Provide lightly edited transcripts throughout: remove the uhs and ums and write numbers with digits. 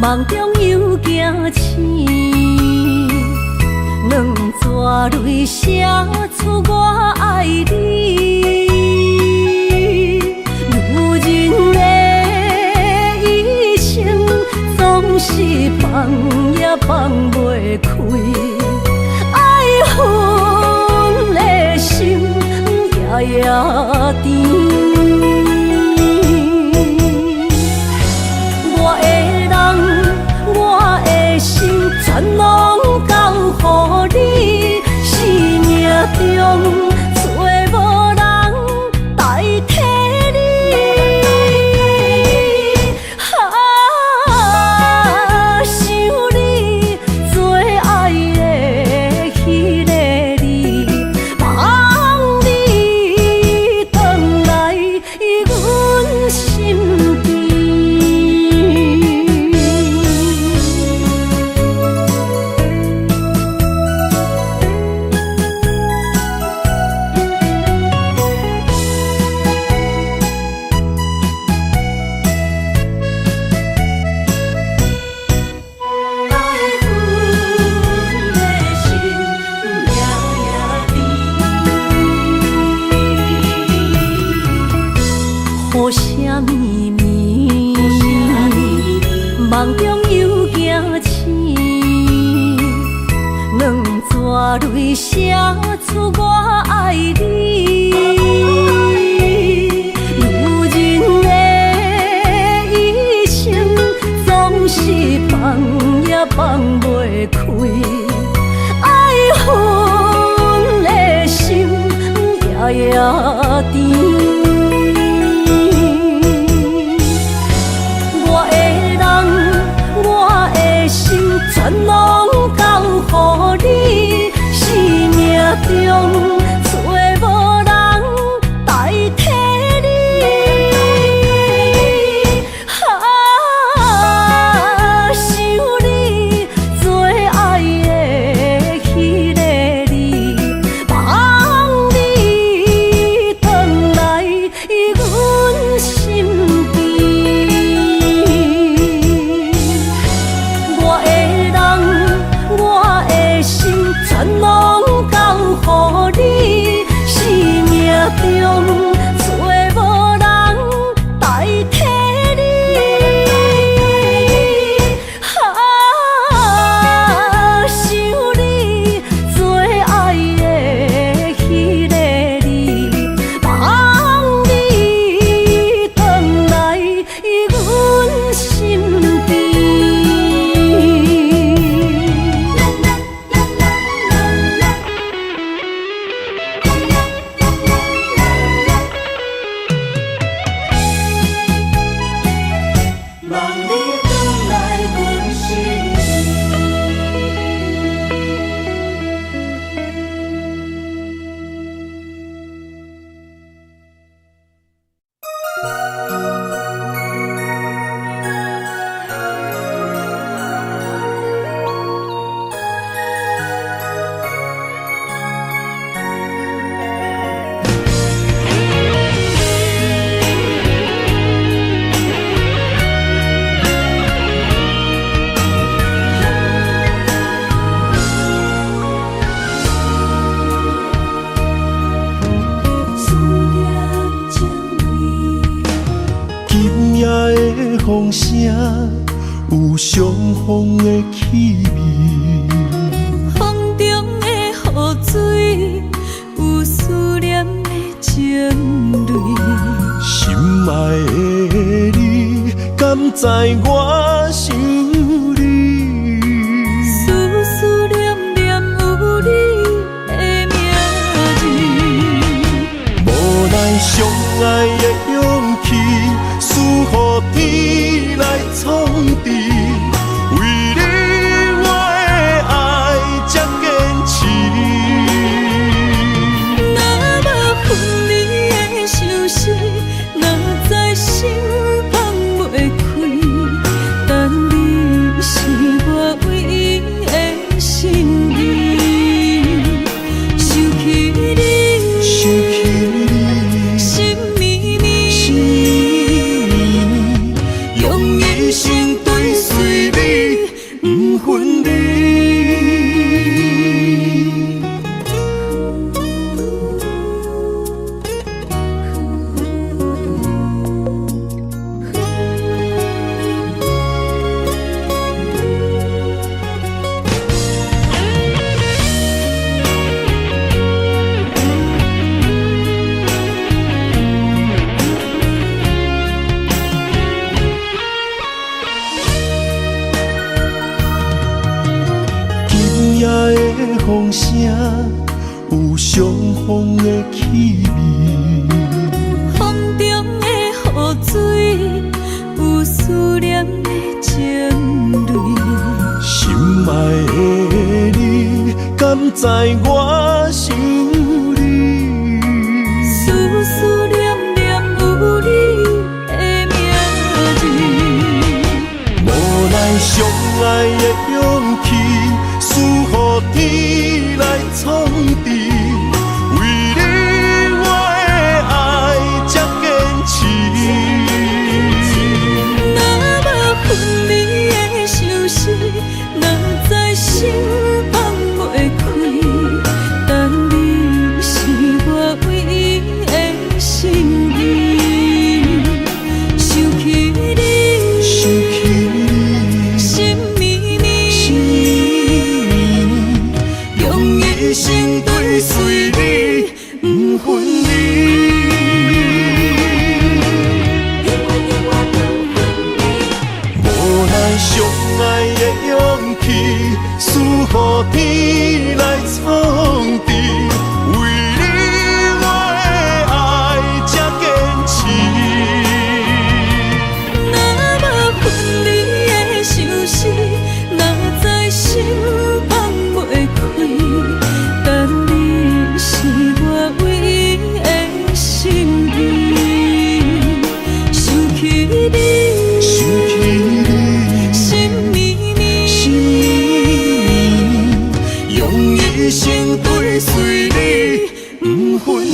梦中又惊醒，两撮泪写出我爱你。如今的一生，总是放也放袂开，爱恨的心夜夜甜。全拢交予你，生命中找无人代替你。想你做爱的迄个你，望你回来阮身边。雨声绵绵，梦中又惊醒，两撮泪写出我爱你。如今的一生，总是放也放袂开，爱恨的心夜夜甜。全拢交予你，生命中找无人代替你。想你做爱的迄个你，望你回来阮身边。全拢交予你，生命中找无人代替你。想你做爱的迄个你，望你回来阮身边。风声有相逢的气味，风中的雨水有思念的情泪。心爱的你，敢知我想你？思念念有你的名字，无奈相爱的勇气，输予天来创治。为你我的爱才坚持。若无分离的相思，哪知心放袂开。但你是我唯一的心意，想起你，心绵绵。相逢的气味。风中的雨水，有思念的情泪。心爱的你，敢知我想你？思思念念有你的名字。无奈相爱的勇气，输予天来创治。为你我的爱才坚持。若无分离的相思，若在心放袂开。但你是我唯一的心意，想起你，心绵绵，用一生追随你，不分离。无奈相爱的勇气，输予天来创治。为你我的爱才坚持。若无分离的相思，若在心放袂开。但你是我唯一的心意，想起你，心绵绵，用一生追随你，不分离。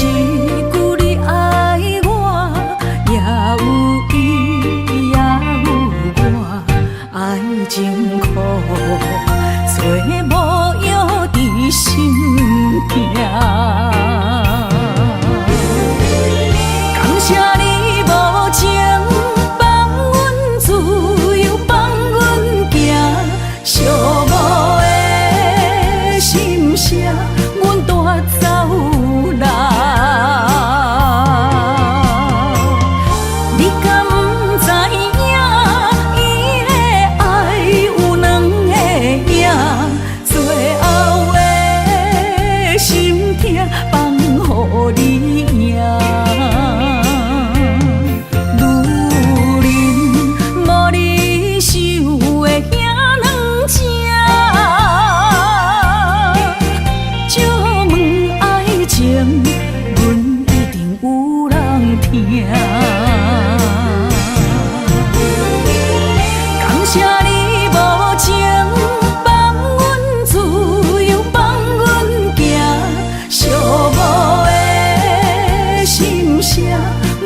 一句你爱我，也有意义。情苦，找无药伫心痛。感谢你无情放阮自由，放阮行，寂寞的心声，阮带走啦。你敢不知影，伊的爱有两个影，最后的心痛放予你赢。女人无你受的遐两只，借问爱情，阮一定有人听。感谢你无情放阮自由，放阮行，寂寞的心声，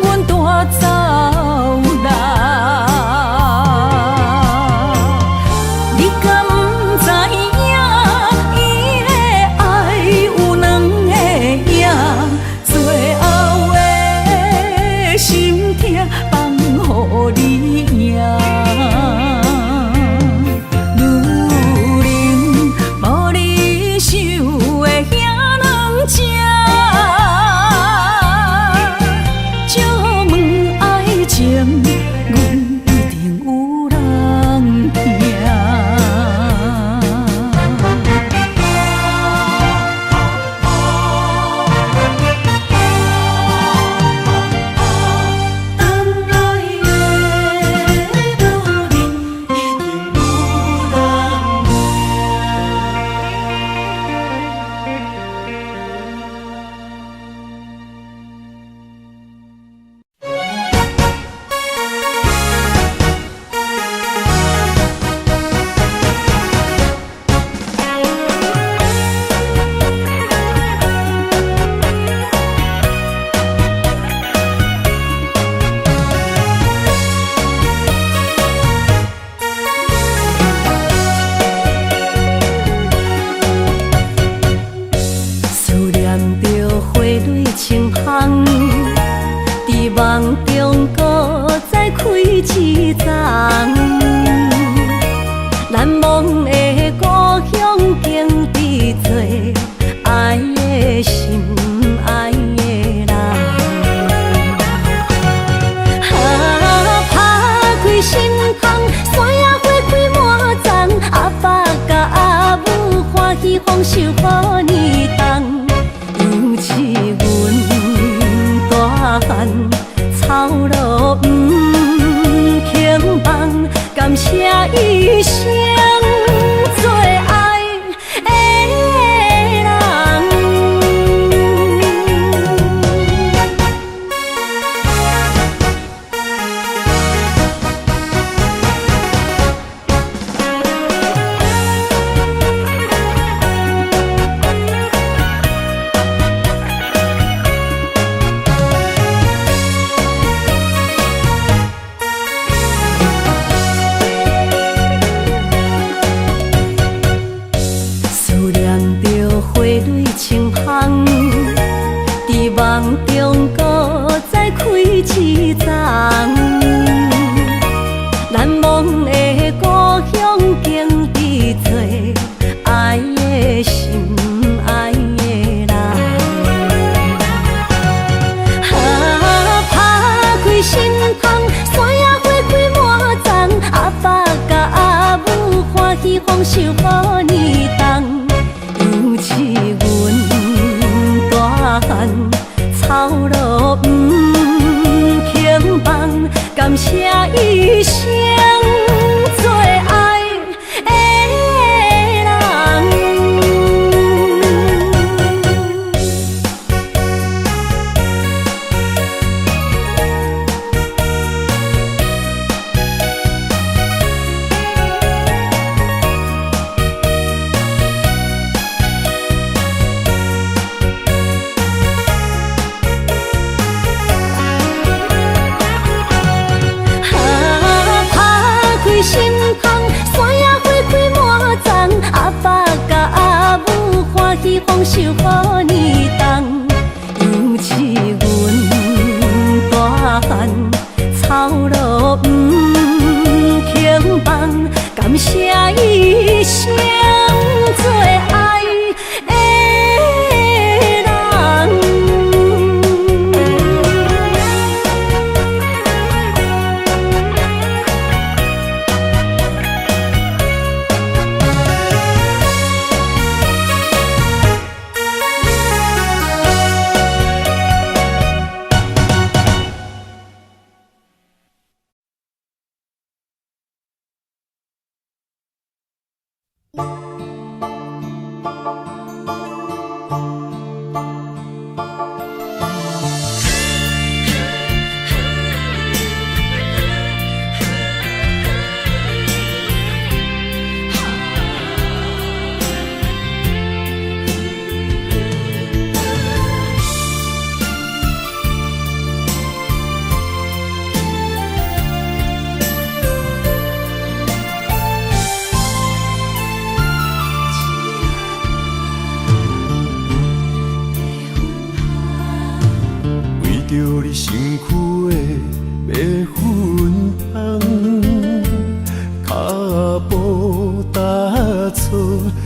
阮带走啦。你敢不知影，伊的爱有两个影，最后的心痛放予你赢。女人无你受的遐两只，借问爱情，阮一定有人听。等来的路面，一定有人思念着花蕊清香，伫梦中搁再开一丛。难忘的故乡，经伫做爱的心，爱的人。打开心窗，山野花开满丛，阿爸甲阿母欢喜丰收予年冬。尤其阮大汉草路不轻放，感谢一生做爱的人。思念着花蕊清香，伫梦中搁再开一丛。难忘的故乡，经伫做爱的心，爱的人。打开心窗，山野花开满丛，阿爸甲阿母欢喜丰收予年冬。尤其阮大汉草路不轻放，感谢一生做爱的人。着你身躯的马粪香，脚步踏错，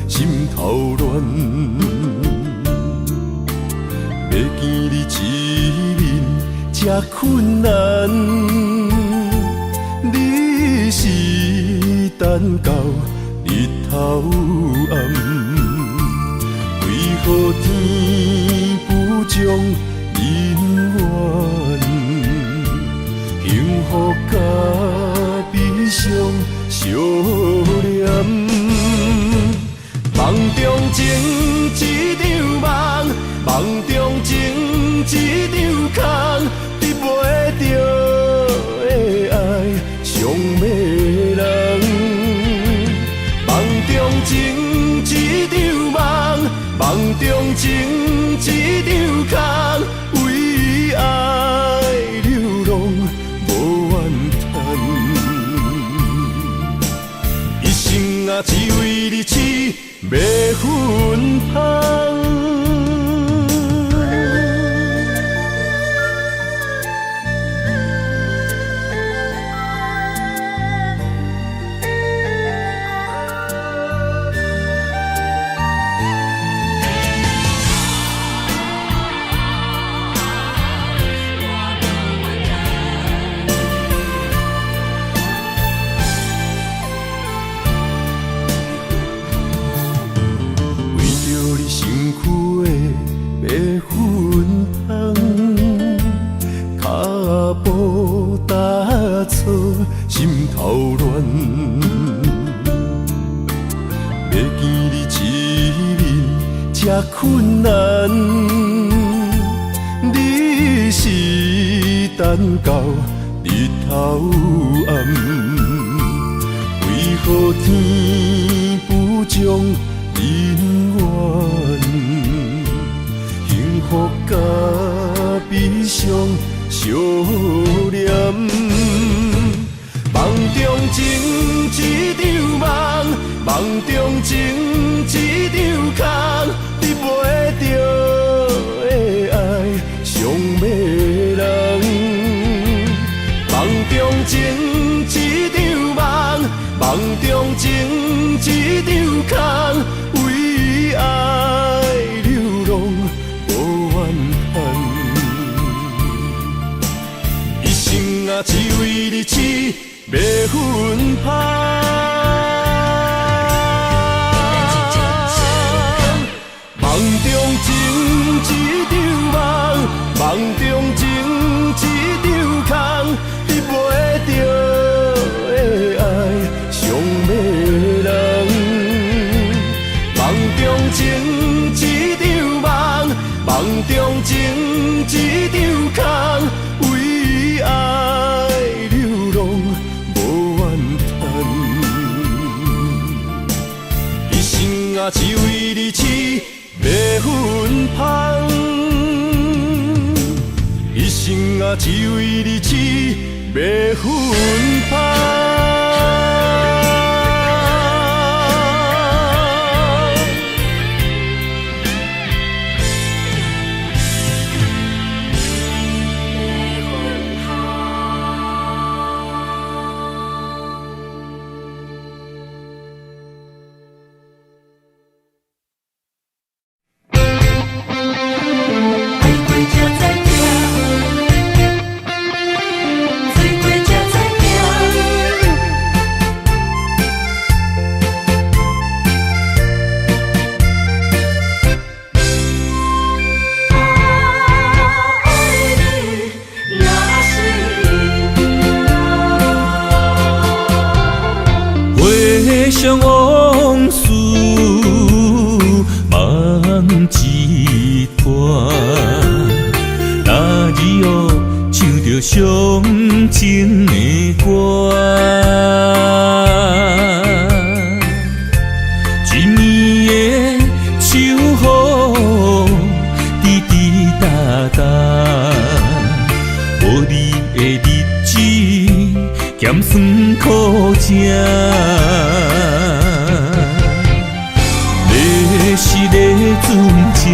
心头乱。要见你一面这困难，你是等到日头暗，为何天不将？因缘，幸福甲悲伤相连。梦中情一场梦，梦中情一场空，得袂着的爱上迷人。梦中情一场梦，梦中情一场空。为爱流浪无怨叹，一生啊只为你痴马粪香。心头乱，要见你一面这困难，你是等到日头暗，为何天不将因缘，幸福甲悲伤相连？梦中情一场梦，梦中情一场空，得袂着的爱上迷人。梦中情一场梦，梦中情一场空，为爱流浪无怨叹，一生啊只为你痴。马粪香，梦中情一场梦，梦中情一场空，得袂着的爱上迷人。梦中情一场梦，梦中情一场空，为爱流浪。啊，只为你痴马粪香，一生啊，只为你痴马粪香。回想往事，一段，那日后唱着伤情的歌。一年的秋雨滴滴答答，无你的日子咸酸苦涩。是个船只，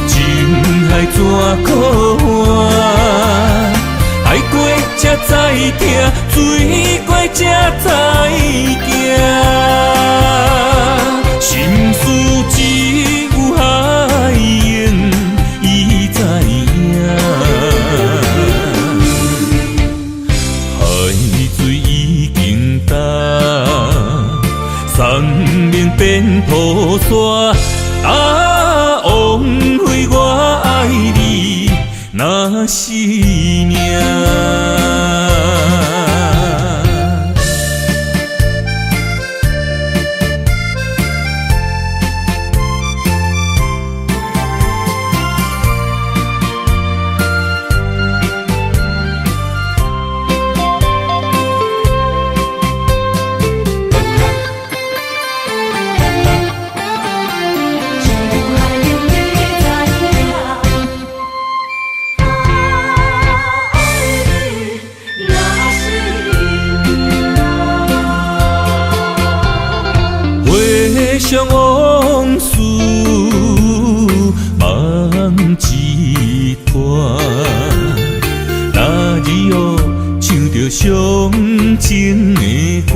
情海怎可换？爱过才知疼，水过才知行。心事只有海涌，伊知影。海水已经干。山明变土沙，枉费我爱你那是命。想往事梦一段，那日后唱着伤情的歌。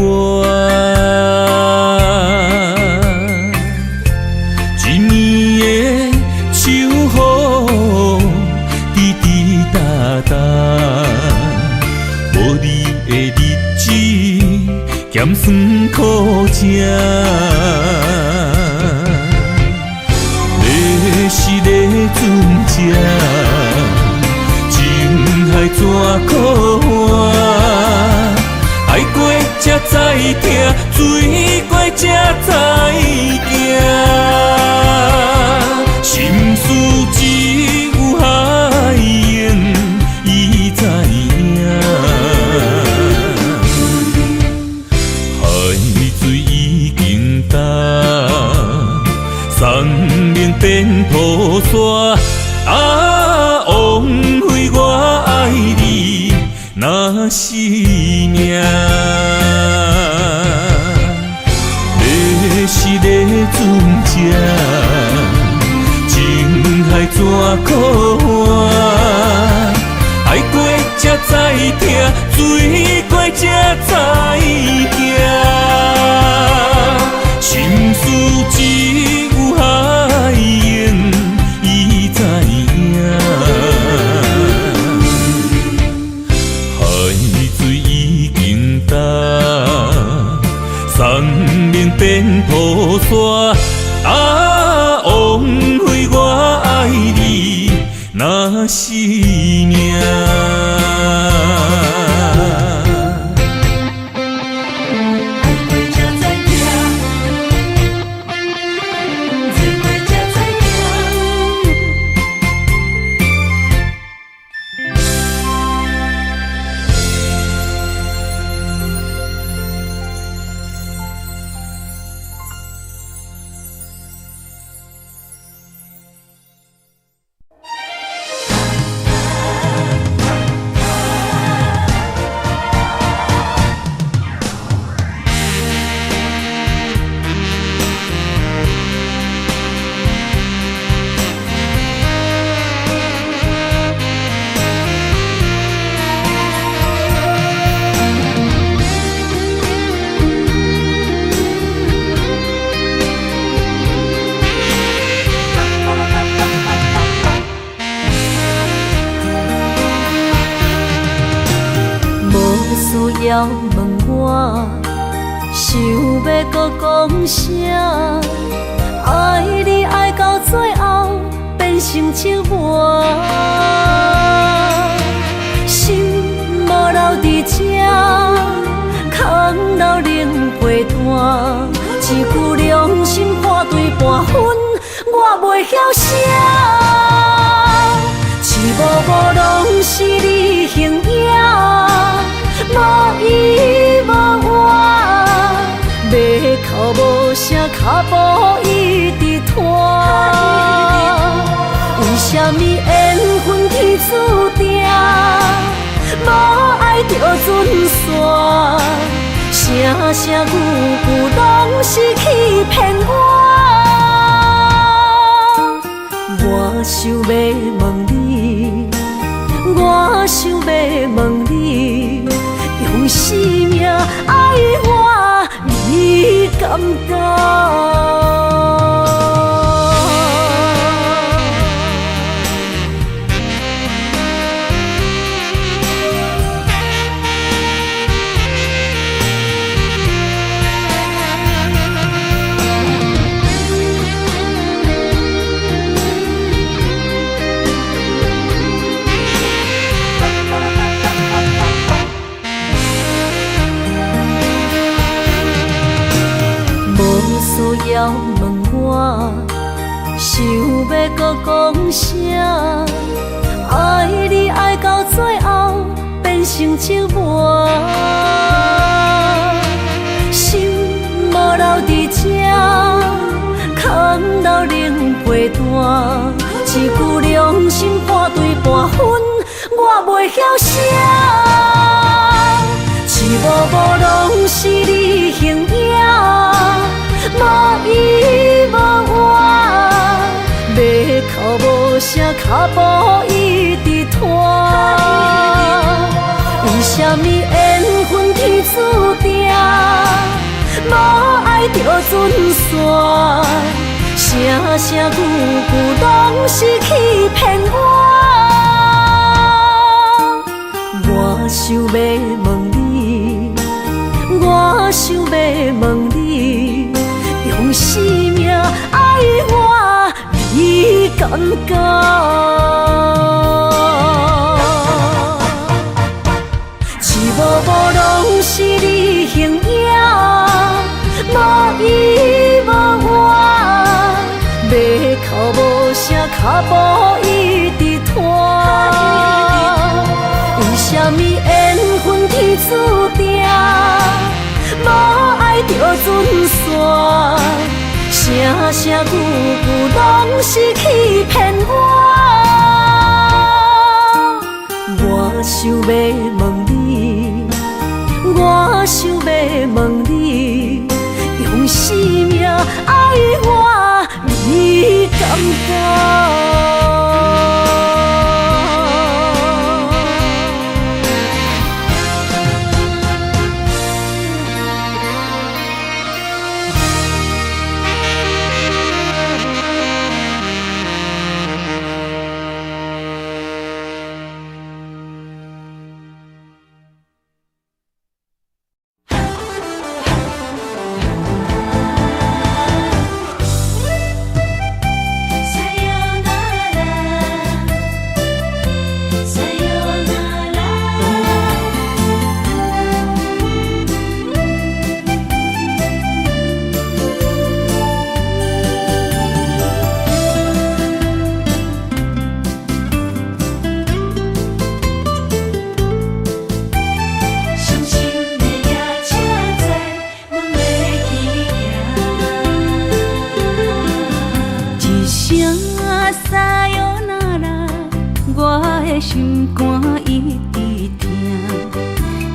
一年的秋雨滴滴答答，无你的日子咸酸苦涩。是个船只，情海怎可换？爱过才知疼，水过才知行。心事只有海涌，伊知影。海水已经干。山明变土沙，枉费我爱你那是命。你是个船只，情海怎可换？爱过才知疼，水过才知行。心事只有海涌，伊知影。海水已经干，山明变土沙，枉费我爱你那是命。要问我，想要搁讲啥？爱你爱到最后变成寂寞，心无留伫这，空留冷陪伴。一句良心破对半分，我袂晓写。痴无无拢是你形影，无依无我，马口无声，脚步一直拖。为什么缘分天注定，无爱就准线？声声句句拢是欺骗我。我想要问你，我想要问你，用生命爱我，你敢敢？要问我，想要搁讲啥？爱你爱到最后变成寂寞，心无留伫这，空留冷陪伴。一句良心半对半分，我袂晓写。痴无无拢是你形影。无依无我，马口无声，脚步一直拖。为什么缘分天注定，无爱就准线？声声句句拢是欺骗我。我想要问你，我想要问你。用生命爱我，你敢敢？痴无无拢是你形影，无依无我，马口无声，脚步一直拖。为什么缘分天注定，无爱就准线？声声句句拢是欺骗我。我想要问你，我想要问你，用生命爱我，你敢敢？心肝一直疼，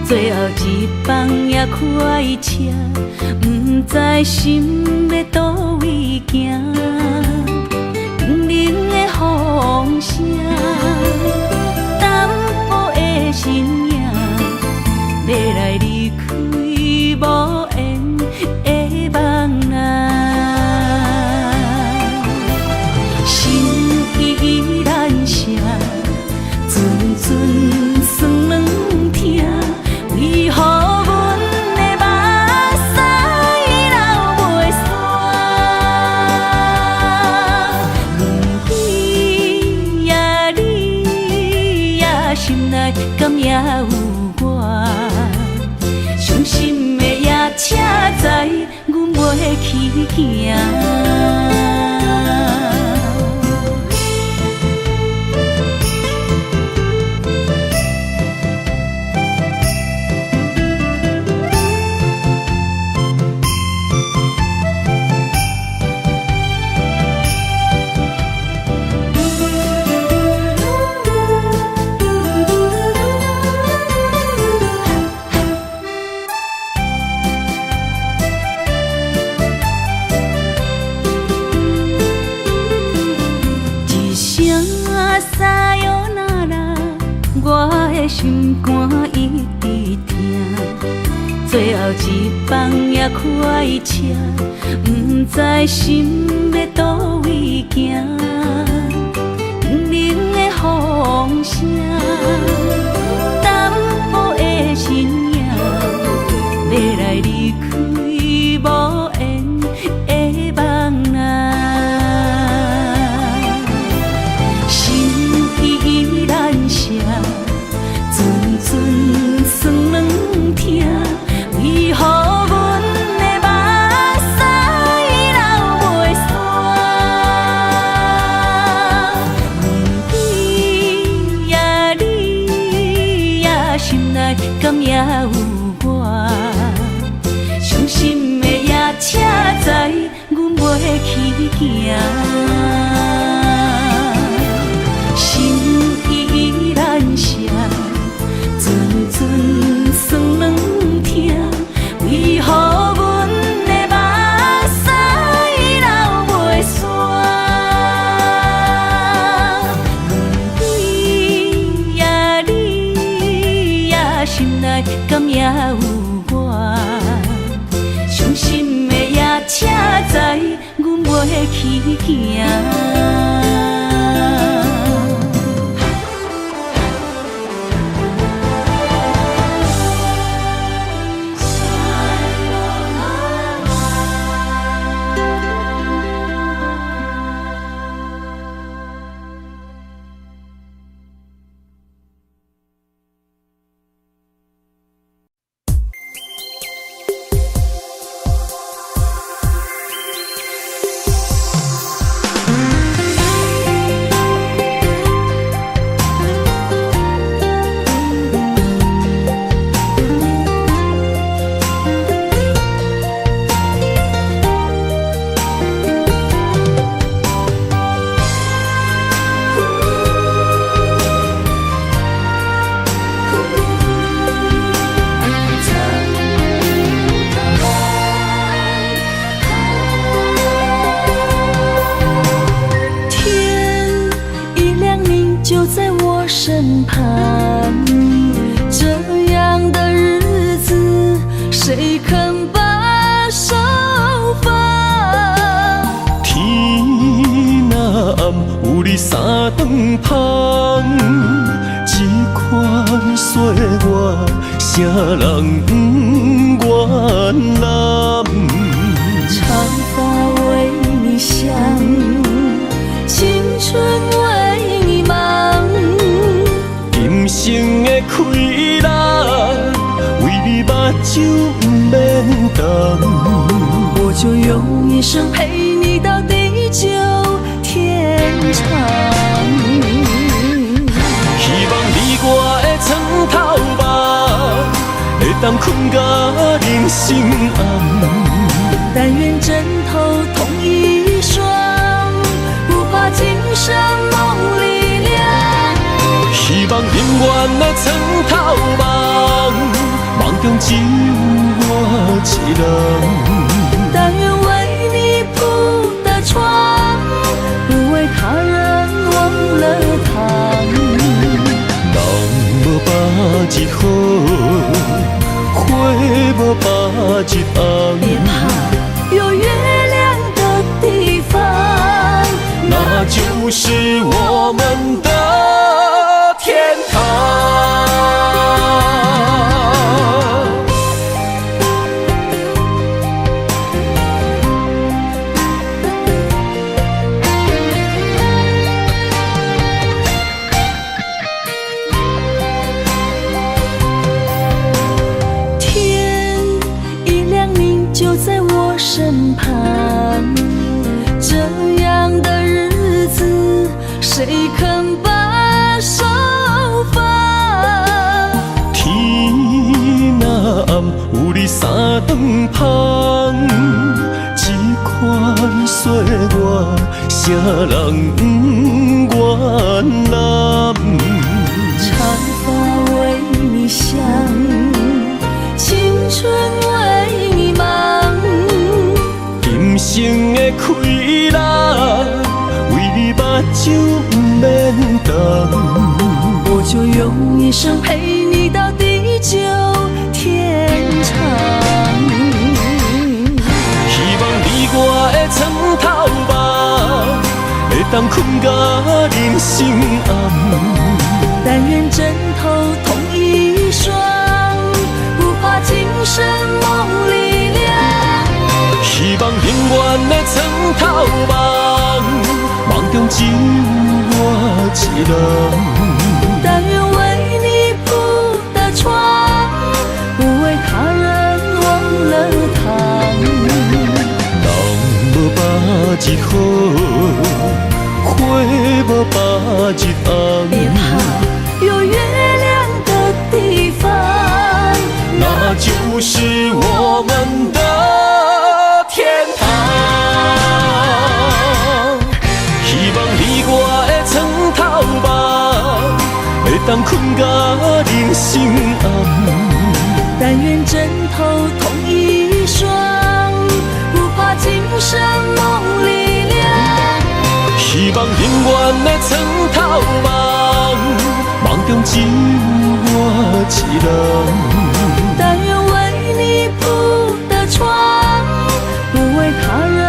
最后一放也开车，不知心要倒位行。冷冷的风声，淡薄的身影，要来离开无缘的梦啊，心依然声。阵酸软疼，为何阮的目屎流袂煞？轮回呀，你呀，心内敢也有我？伤心的夜车载，阮袂去行。心肝一直疼，最后一放也开车，不知心要倒位行。冷冷的风声，淡薄的身影，要来离开无缘的梦啊。心依然舍，阵阵酸软疼，为何阮的目屎流袂煞？问你呀，你呀，心内敢也有我？伤心的夜车载，阮袂去行。心依然舍，阵阵酸软疼，为何阮的目屎流袂煞？问你呀，你呀，心内敢也有我？伤心的夜车载，阮袂去行。身旁，这样的日子，谁肯把手放？天若暗，有你三顿香，这款岁月，啥人不原谅？长发为你香，青春为你忙。今生的快乐，为你目睭不免干。我就用一生陪你到地久天长。希望你我的床头梦，会当困甲人心暗。但愿枕头同一双，不怕今生梦里凉。希望永远的床头梦，梦中只有我一人。但愿为你铺的床，不为他人忘了躺。人无百日好，花无百日红。别怕，有月亮的地方，那就是我们的天堂。天一亮，你就在我身旁。这样的日子，谁肯把手放？天若暗，有你三顿香，这款岁月，啥人不原谅？长发为你香，青春为你忙。今生的快乐，为你目睭不免干。我就用一生陪你到地久天长。希望你我的床头梦，会当困甲人生暗。但愿枕头同一双，不怕今生梦里凉。希望永远的床头梦，梦中只有我一人。但愿为你铺的床，不为他人忘了躺。人无百日好，花无百日红。别怕，有月亮的地方，那就是我们的天堂。希望你我的床头梦，会当困甲人生暗。但愿枕头同一双，不怕今生梦里凉。希望永远的床头梦，梦中只有我一人。但愿为你铺的床，不为他人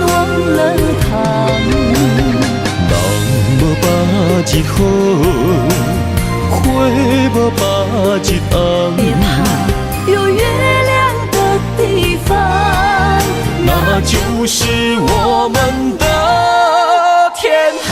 忘了躺。人无百日好，花无百日红。别怕，有月亮的地方，那就是我们的天堂。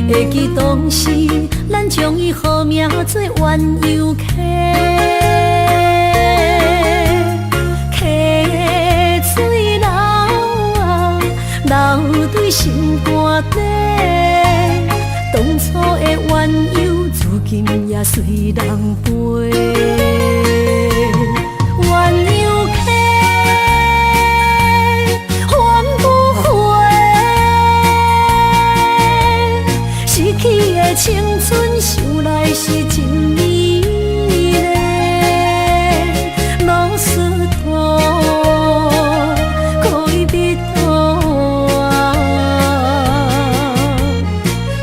会记当时，咱将伊号名做鸳鸯溪，溪水流啊，流对心肝底。当初的鸳鸯，如今也随人飞。鸳鸯溪。去的青春想来是真美丽，老师徒可以别途啊，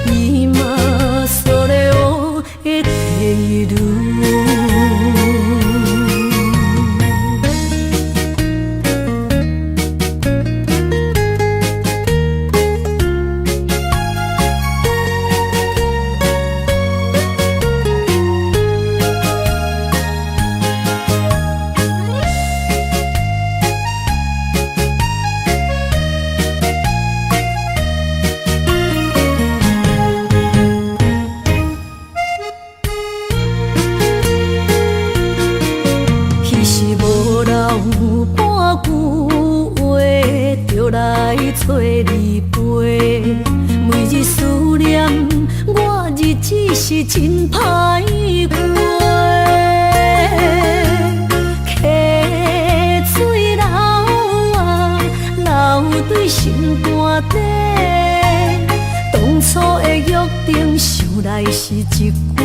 伊嘛所了的地路。找你陪，每日思念，我日子是真歹过。溪水流啊，流对心肝底。当初的约定，想来是一句话。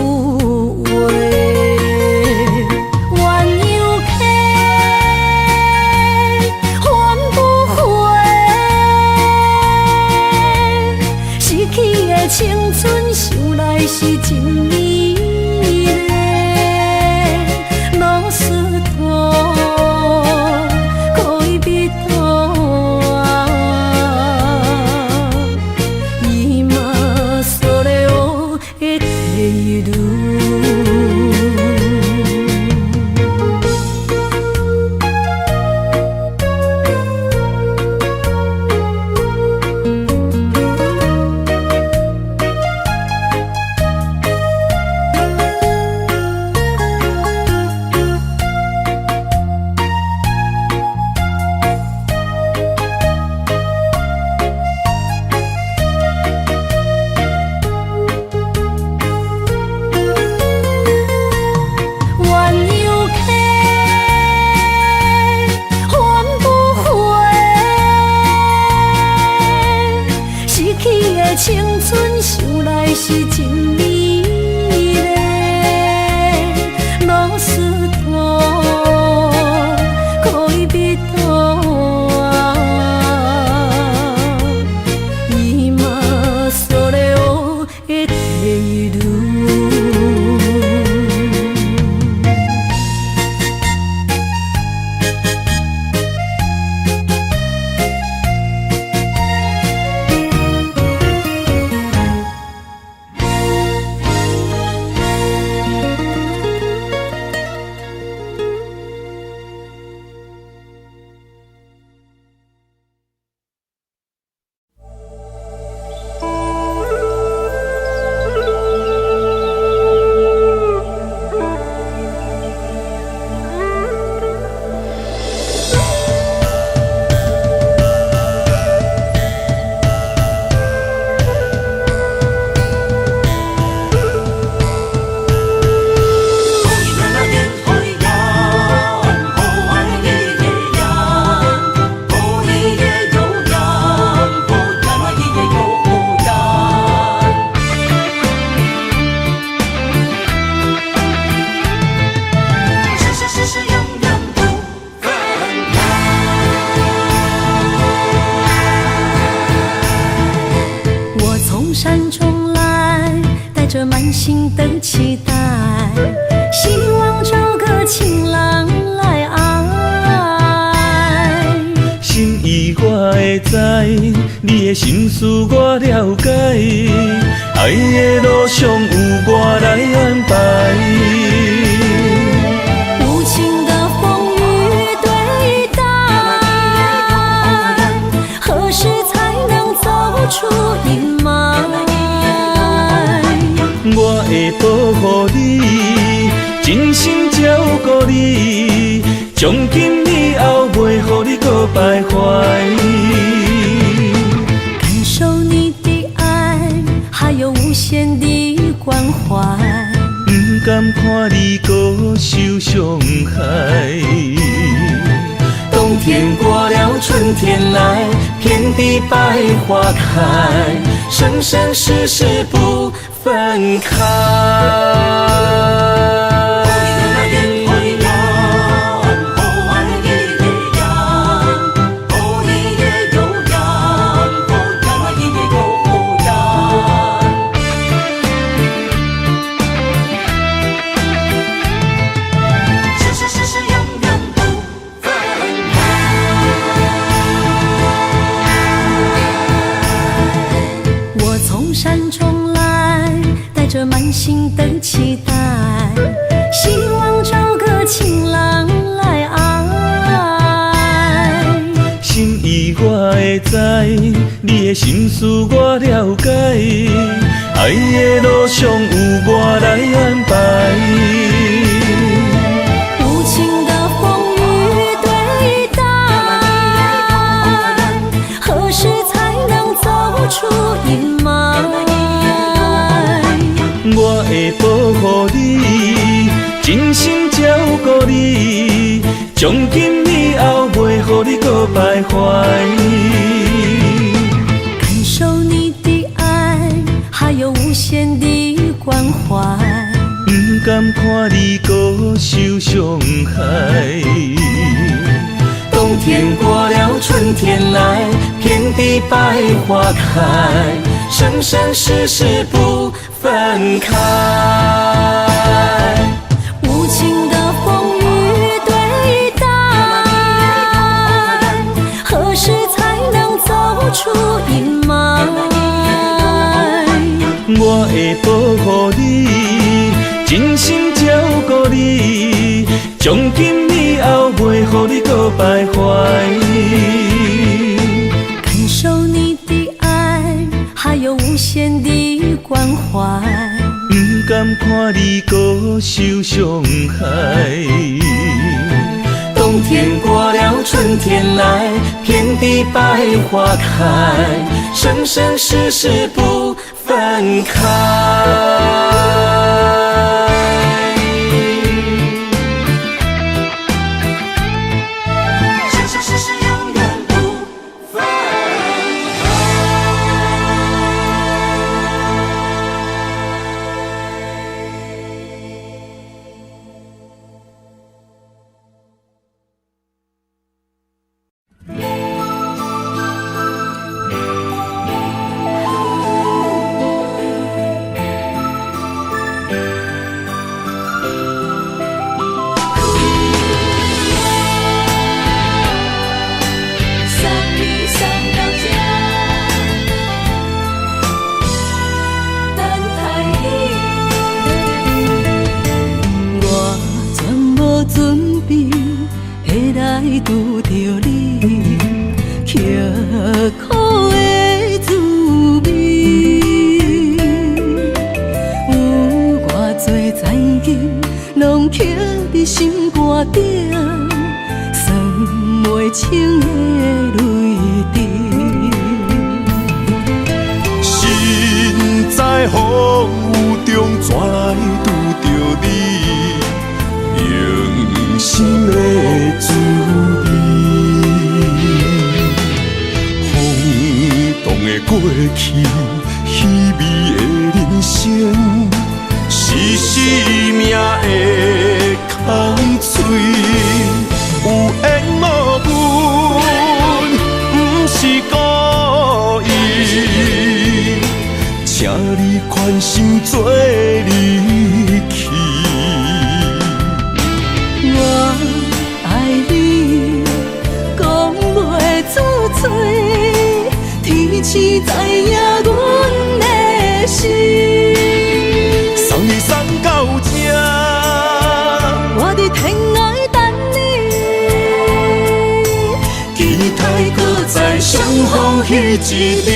青春想来是真美丽，老师徒可以别途啊，伊嘛所了的地路。心的期待，希望找个情人来爱。心意我会知，你的心思我了解，爱的路上有我来安排。无情的风雨对待，何时才能走出阴霾？我会保护你，真心照顾你，从今以后袂予你搁徘徊。感受你的爱，还有无限的关怀。不甘看你搁受伤害。冬天过了，春天来，遍地百花开，生生世世不分开。满心的期待，希望找个情人来爱。心意我会知，你的心思我了解，爱的路上有我来安排。无情的风雨对待，何时才能走出阴霾？我会保护你，真心照顾你，从今以后袂予你搁徘徊。感受你的爱，还有无限的关怀。不甘看你搁受伤害。冬天过了，春天来，遍地百花开，生生世世不分开。无情的风雨对待，何时才能走出阴霾？我会保护你，真心照顾你，从今以后袂予你搁徘徊。感受你的爱，还有无限的关怀。不甘看你搁受伤害。冬天过了，春天来，遍地百花开，生生世世不分开。拄着你，刻苦的滋味，有偌多灾境，拢刻伫心肝顶，算袂清的泪滴。心在风雨中，怎来拄着你？用心的滋味，轰动的过去，稀微的人生，是生命的空嘴，有缘无分，不是故意，请你宽心做你。催，天赐知影阮的心。送你送到这，我伫天涯等你，期待搁再相逢彼一日。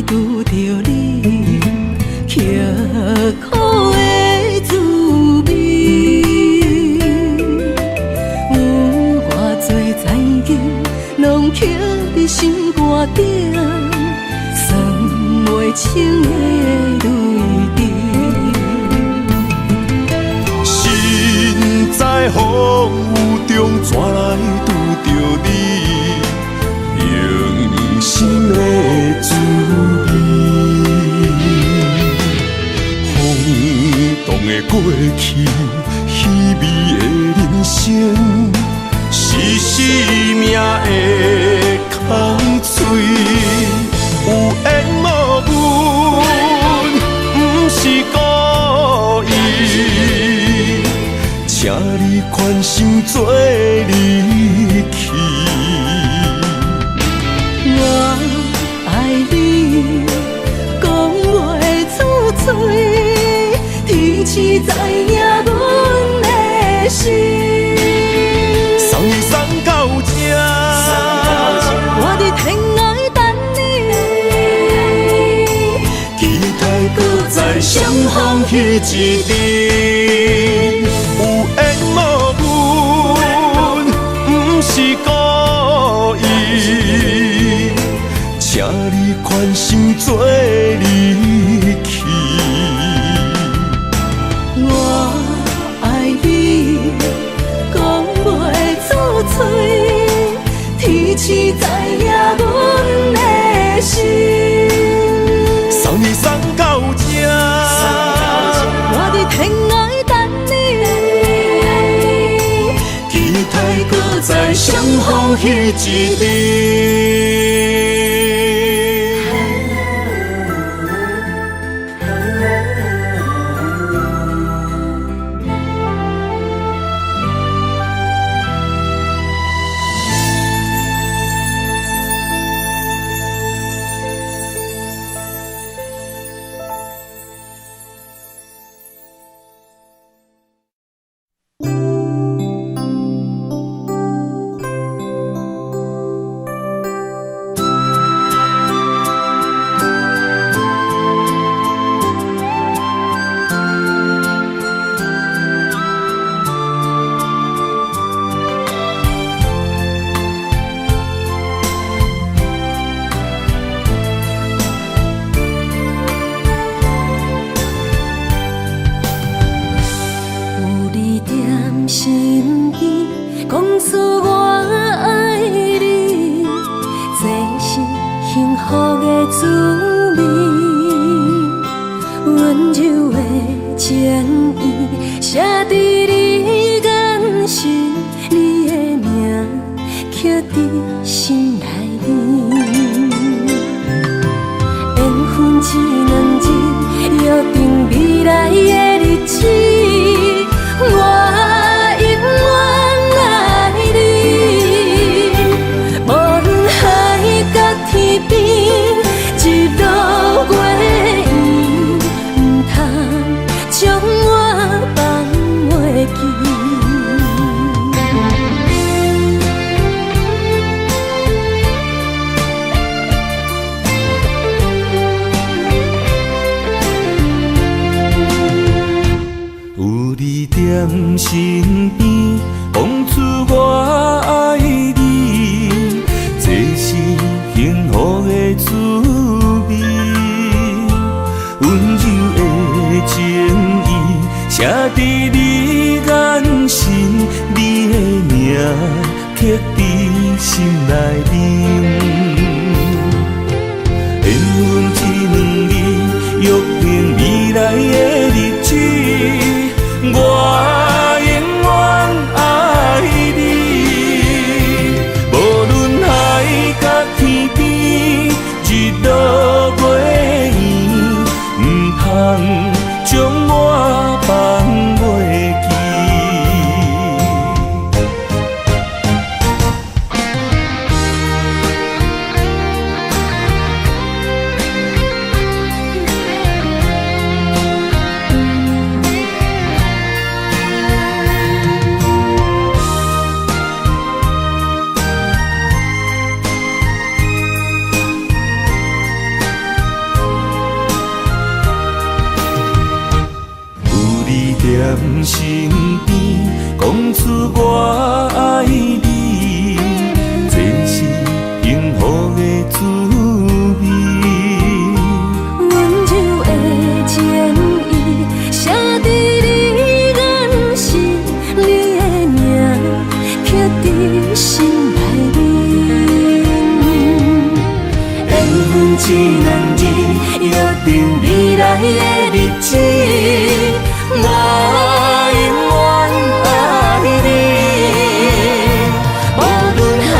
拄着你，刻苦的滋味，有偌多情景，拢刻伫心肝顶，算袂清的泪滴。身在风雨中，怎来拄着你？用心的滋味，风动的过去，稀微的人生，是生命的空嘴，有缘无分，不是故意，请你宽心做离去。我爱你，讲袂出嘴，天赐知影阮的心。送你送到这，我伫天涯等你，期待搁再相逢彼一日。有缘无分，不是故意，请你宽心做离去。我爱你，讲袂出嘴，天赐知影阮的心。送你送到这，我伫天涯等你，期待搁再相逢彼一日。身边讲出我爱你，这是幸福的滋味。温柔的情意写伫你眼神，你的名刻伫心内面。缘分一两字，约定未来的日子，我永远爱你。无论海角天边，日落月圆，唔通将我放袂记。踮身边，讲出我爱你，这是幸福的滋味。温柔的情意，写在你眼神，你的名刻在心内面。缘分一两字，约定未来的日子。我永远爱你，无论海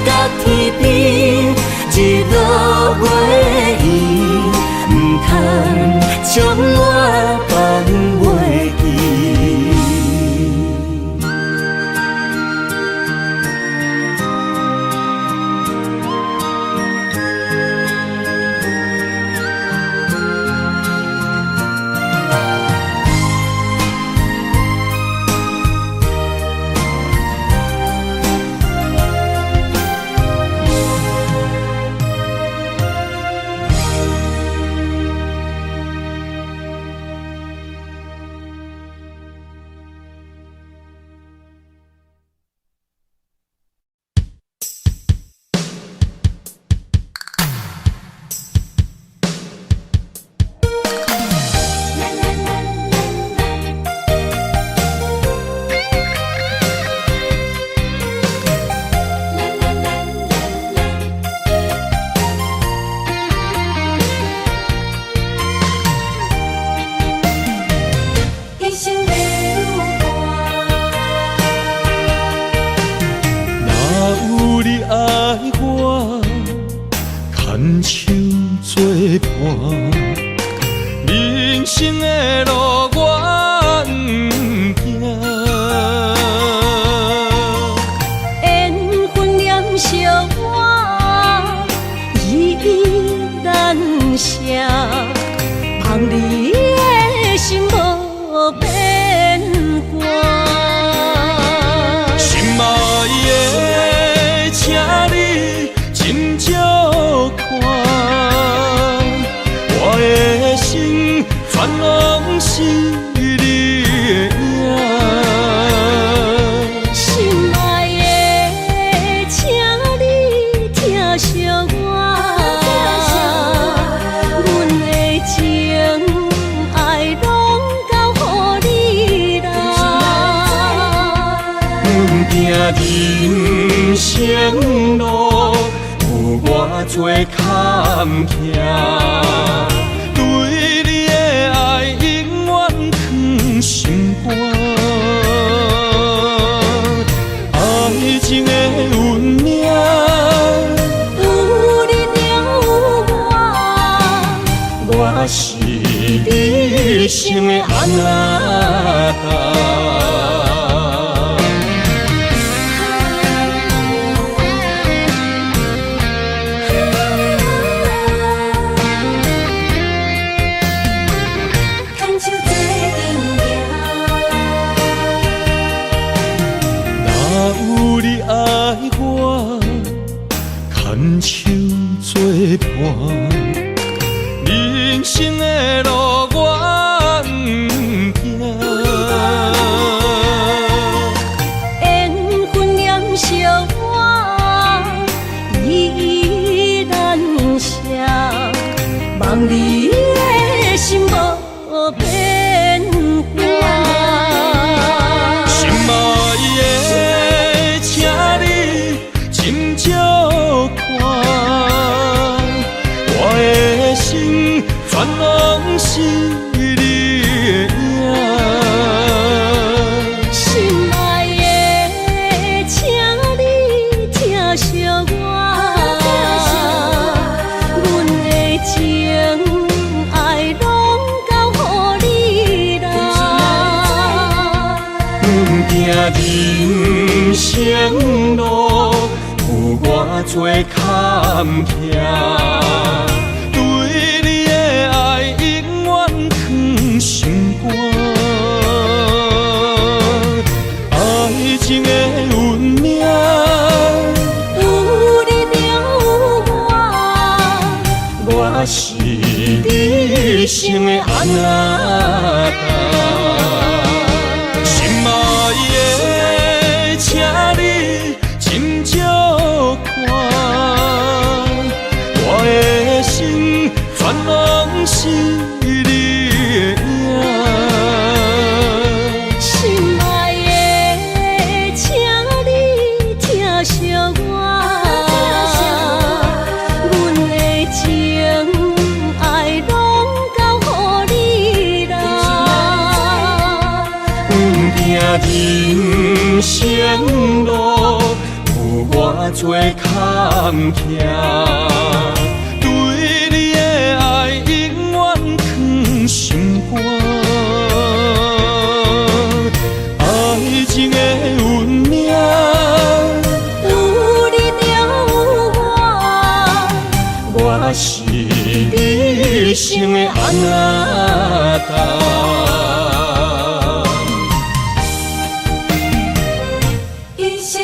角天边，日落月圆，唔通将我放袂记。人生的路我不行，缘分念惜我，依依难舍，望你的心无变卦。心爱的，请你真少看。我的心全拢是你的影，心爱的，请你疼惜我，阮的情爱拢交予你啦。阮行人生路有偌多坎坷。心肝，爱情的运命，有你了有我是你生的安那达。牵手作伴，人生的路我不行。缘分念惜我，依依难舍，望你的心无变卦。心爱的，请你真是你的影。心爱的，请你疼惜我，阮的情爱拢交予你啦。行人生路有偌多坎坷，对你的爱永远藏心肝。爱情的运命，有你就有我，我是你生的阿仔。心爱的，请你斟酌看，我的心全拢是你的影。心爱的，请你疼惜我，阮的情爱拢交予你啦。行人生路有偌多坎坷，对你的爱永远藏心肝。爱情的运命，有你就有我，我是你生的阿仔。一生的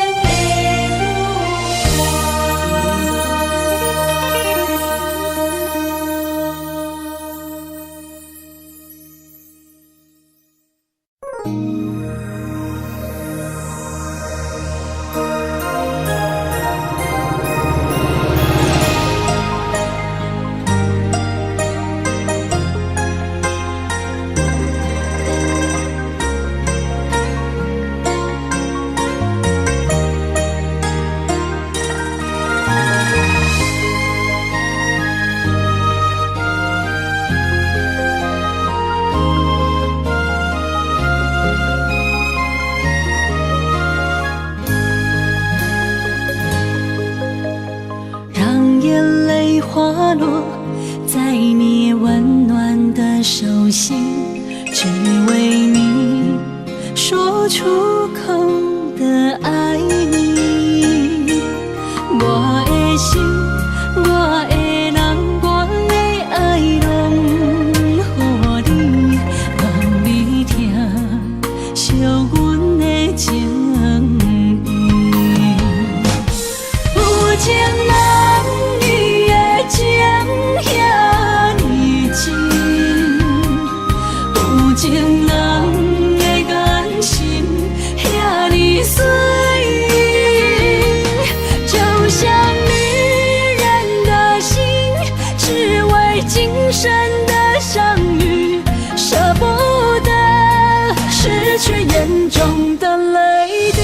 让眼泪滑落在你温暖的手心，只为你说出口的爱你。我的心，我的人，我的爱拢予你，望你疼惜阮的情意。有情人你的情遐尼真，有情人的眼神遐尼水，就像女人的心，只为今生的相遇，舍不得失去眼中的泪滴。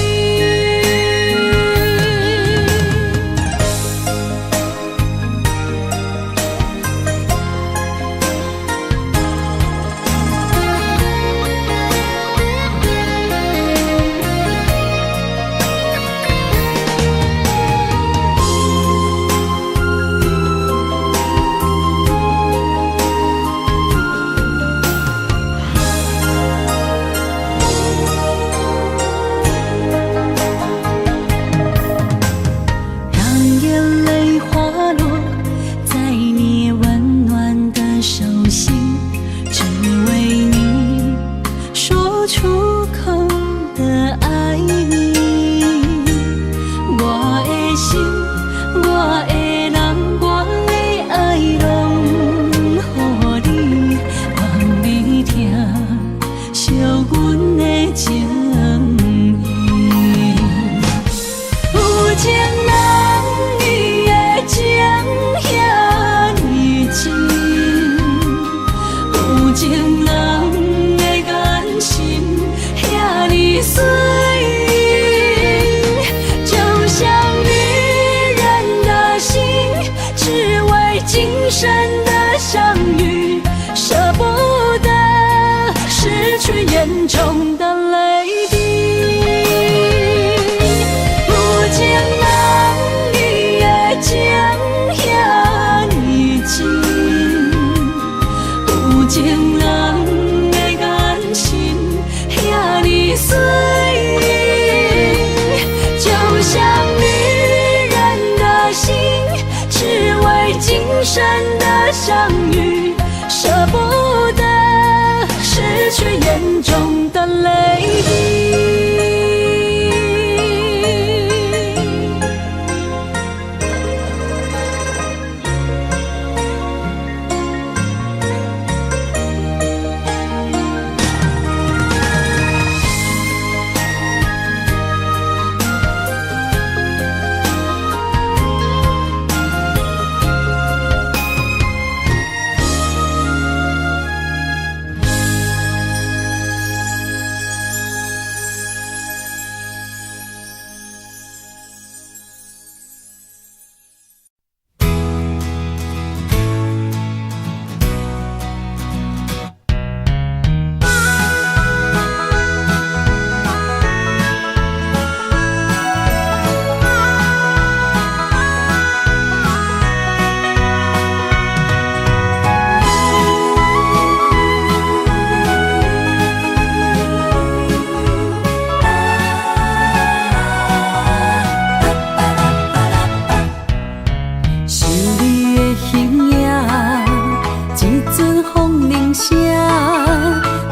水，就像女人的心，严重的泪滴。有情人你的情遐尼深，有情人的眼神遐尼水，就像女人的心，只为今生的相遇，舍不得失去眼中的泪滴。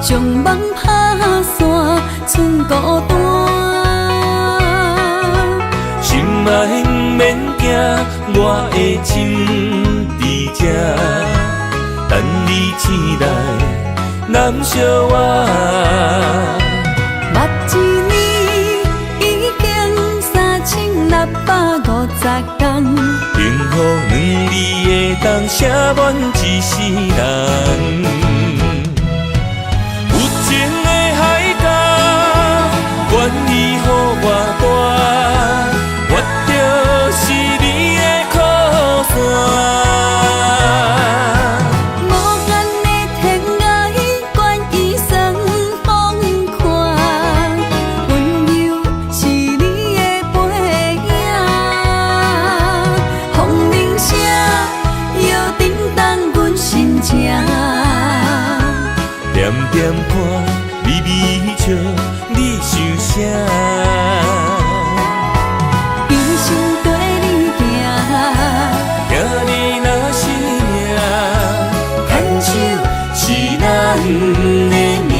将梦打散，剩孤单。心爱免惊，我的心伫这，等你醒来，难相我。目一年已经3650天，幸福两字会当写满一世人。愿意予我大，我就是你的靠山。无限的天涯，愿意算风看，温柔是你的背影，风铃声摇叮当阮心情，点点看，微微笑。你想啥？一生跟你行，行你若是命，牵手是咱的命。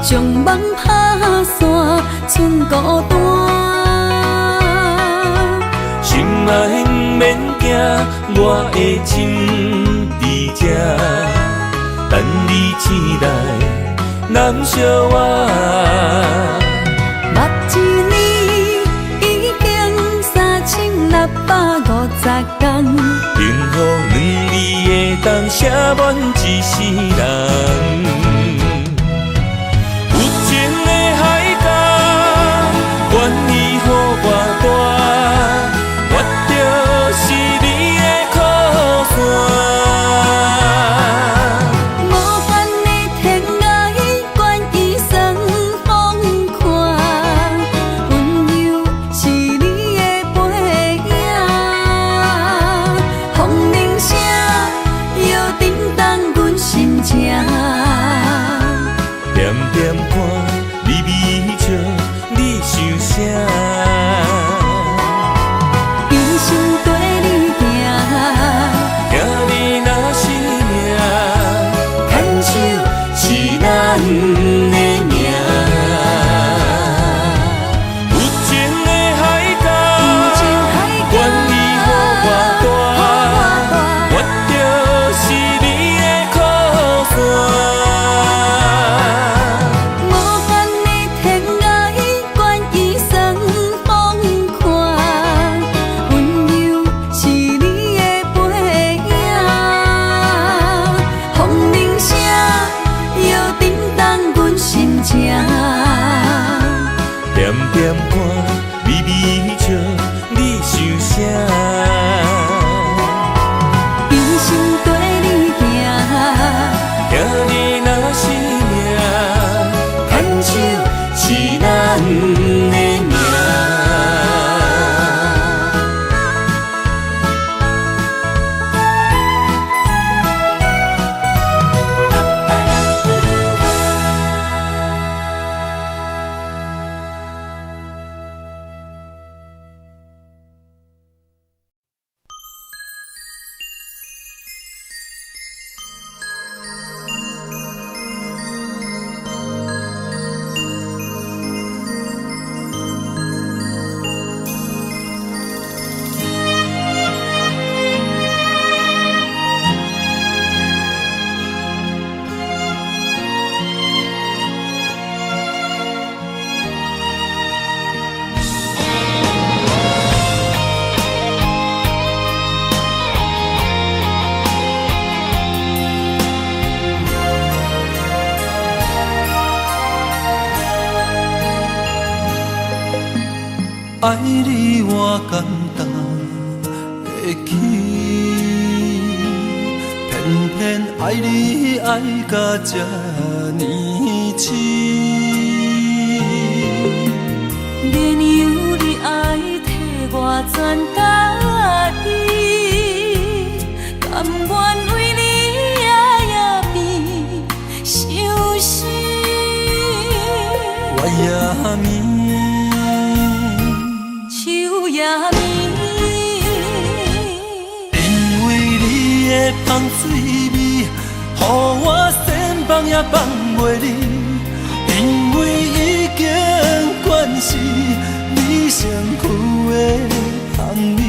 将梦打散，剩孤单。心爱免惊，我的心伫这，等你醒来，难相我。目一年已经3650天，幸福两字会当写满一世人。愿意予我大，我就是你的靠山。无限的天涯，愿意算风看，温柔是你的背影，风铃声摇叮当阮心情。爱你我简单会起，偏偏爱你爱到这呢深。绵羊你爱替我全家己，甘愿为你夜夜变伤心。我也眠，树也眠，因为你的香水味，予我先放也放袂离。因为已经惯是你身躯的香味，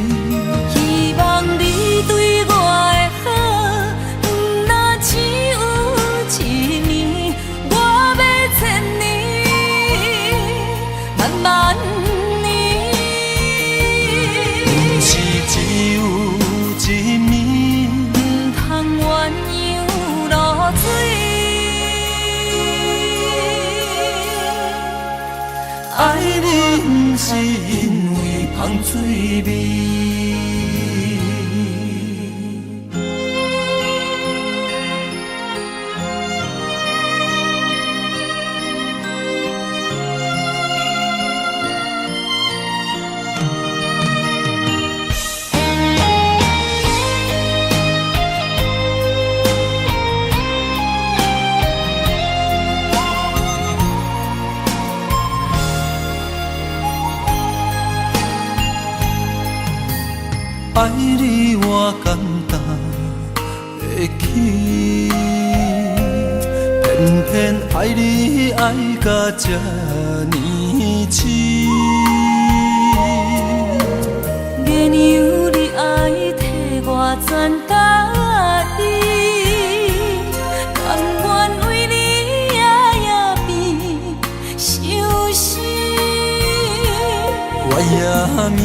希望你对我的好，不若只有一年，我要千年，万万年。不是只有一年，不通鸳鸯落水。爱你不是因为香水味。爱你我简单会起，偏偏爱你爱到这呢深。绵羊你爱替我全家己，甘愿为你夜夜变伤心。我也眠，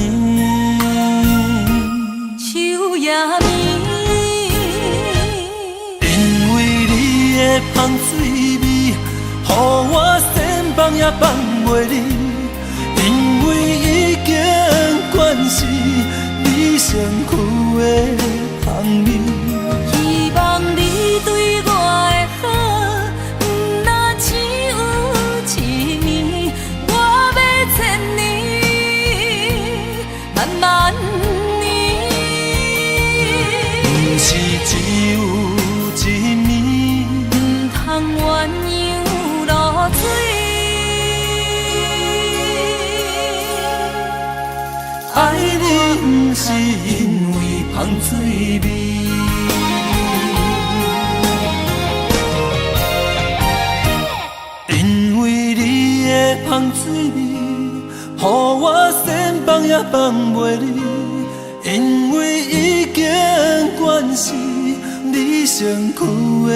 也眠，因为你的香水味，予我先放也放袂离。因为已经惯是你身躯的香味，希望你对我的好，不若只有一年，我要千年，万万年。不是只有一年，不通鸳鸯落水。爱你不是因为香水味，因为你的香水味，予我先放也放袂离。因为已经惯是你身躯的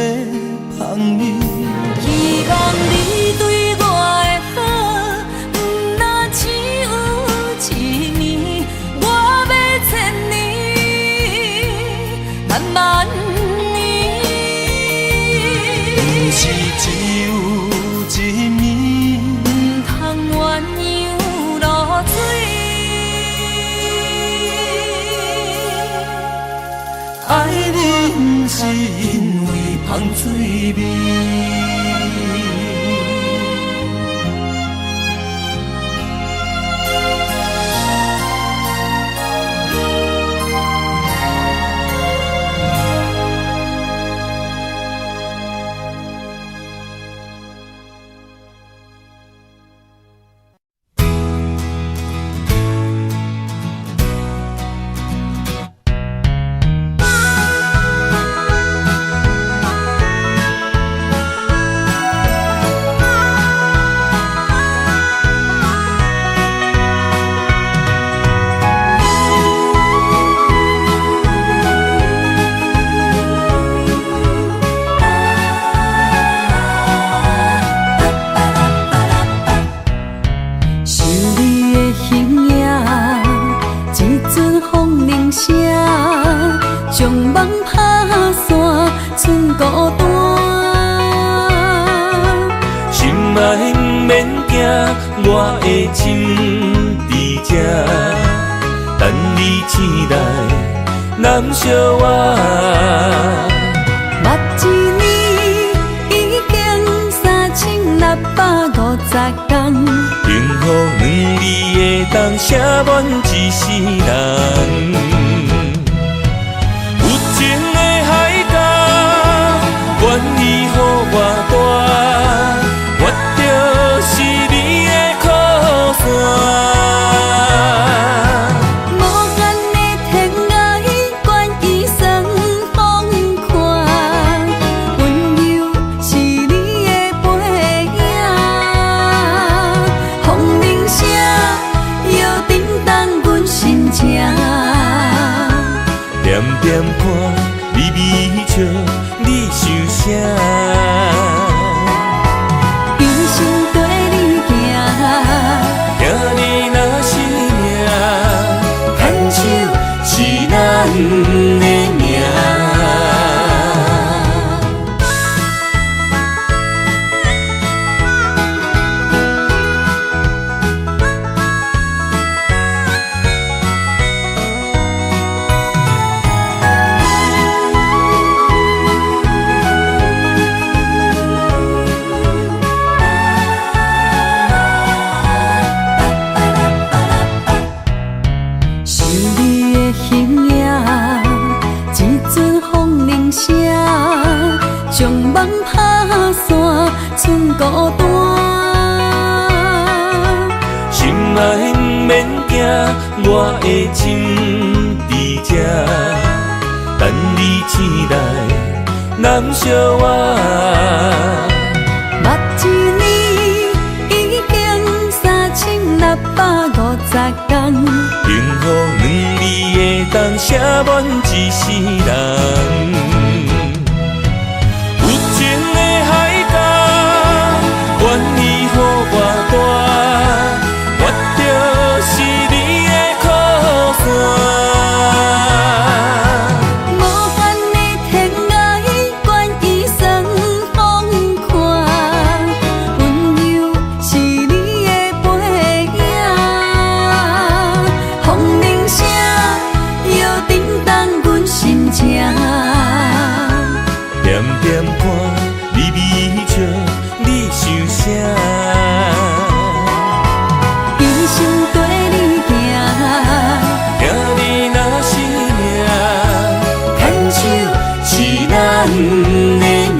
香味，希望你对我的好，不若只有一年，我要千年，万万年。不是只有一年，不通鸳鸯落水。爱你不是因为香水味。难相偎。目一年已经3650天，幸福2字会当写满一世人。有情的海角，愿意予我大，我就是你的靠山。无限的天涯，愿意送风看，温柔是你的背影，风铃声摇叮当阮心情。点点看，微微笑，你想啥？一生跟你行，听你若是命，牵手是咱的命。想你的形影，一阵风铃声，将梦打散，剩孤单。心爱不免惊，我的心伫这，等你醒来，难相偎。目一年已经3650天，幸福2字会当写满一世人。有情的海角，愿意予我大，我就是你的靠山。无限的天涯，愿意送风看，温柔是你的背影，风铃声摇叮当阮心情。点点看，微微笑，你想啥？一生跟你行，听你若是命，牵手是咱的命。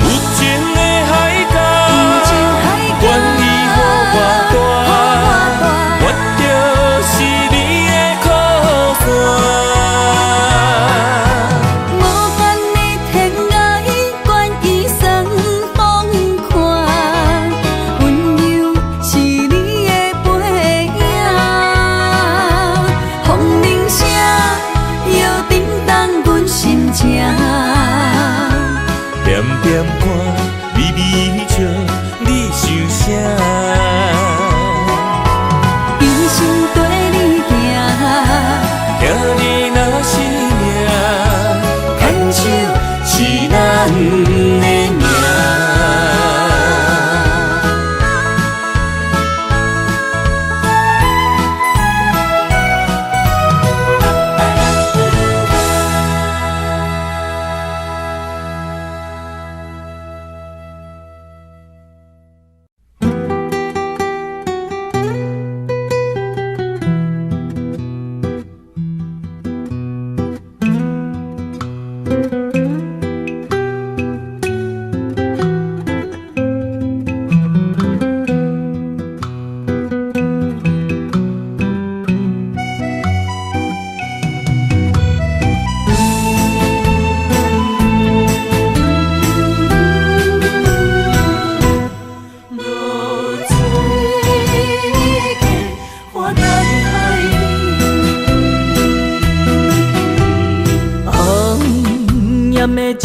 有情的海角，愿意予我大，我就是你的靠山。无限的天涯，愿意送风看，温柔是你的背影，风铃声摇叮当阮心情。点点看，微微笑，你想啥？一生跟你行，听你若是命，牵手是咱的命。日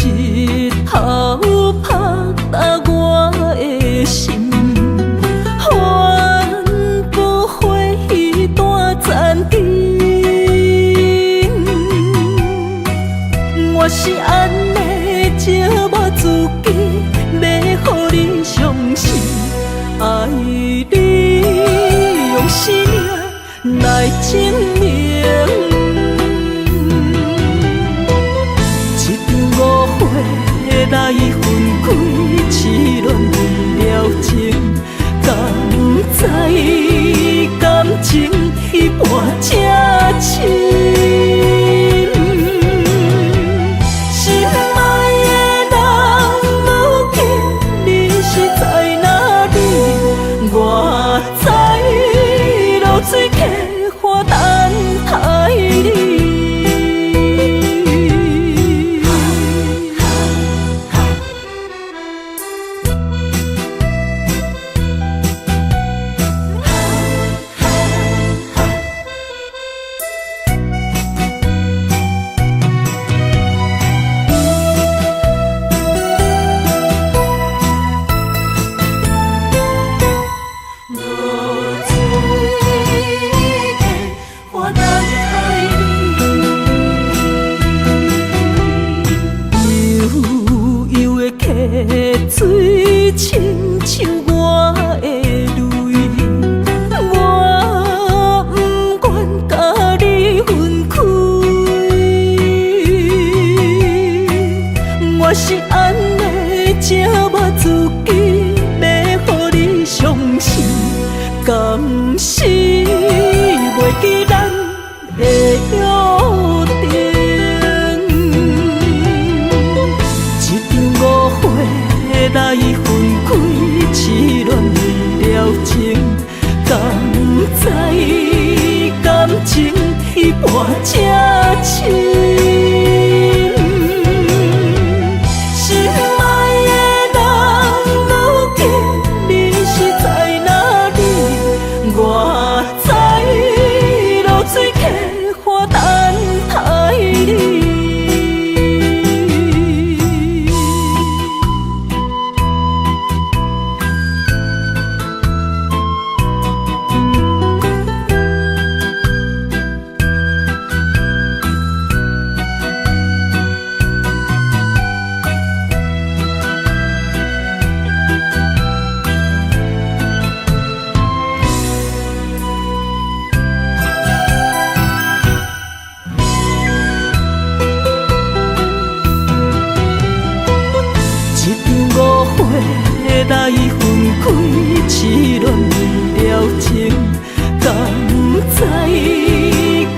头拍打我的心，帆布花雨大残灯。我是安尼借我自己，要予你相信，爱你用生命来证明。一场误会来分开，痴恋为了情，敢知感情彼半才深。水客花等待你。水亲像我的泪，我不愿甲你分开。我是安尼才我自己，要予你相信，甘是袂记咱的约定。来分开，痴恋为了情，敢知感情彼半才深。心爱的人，如今你是在哪里？我在流水客花等待你。来分开，痴恋为了情，敢知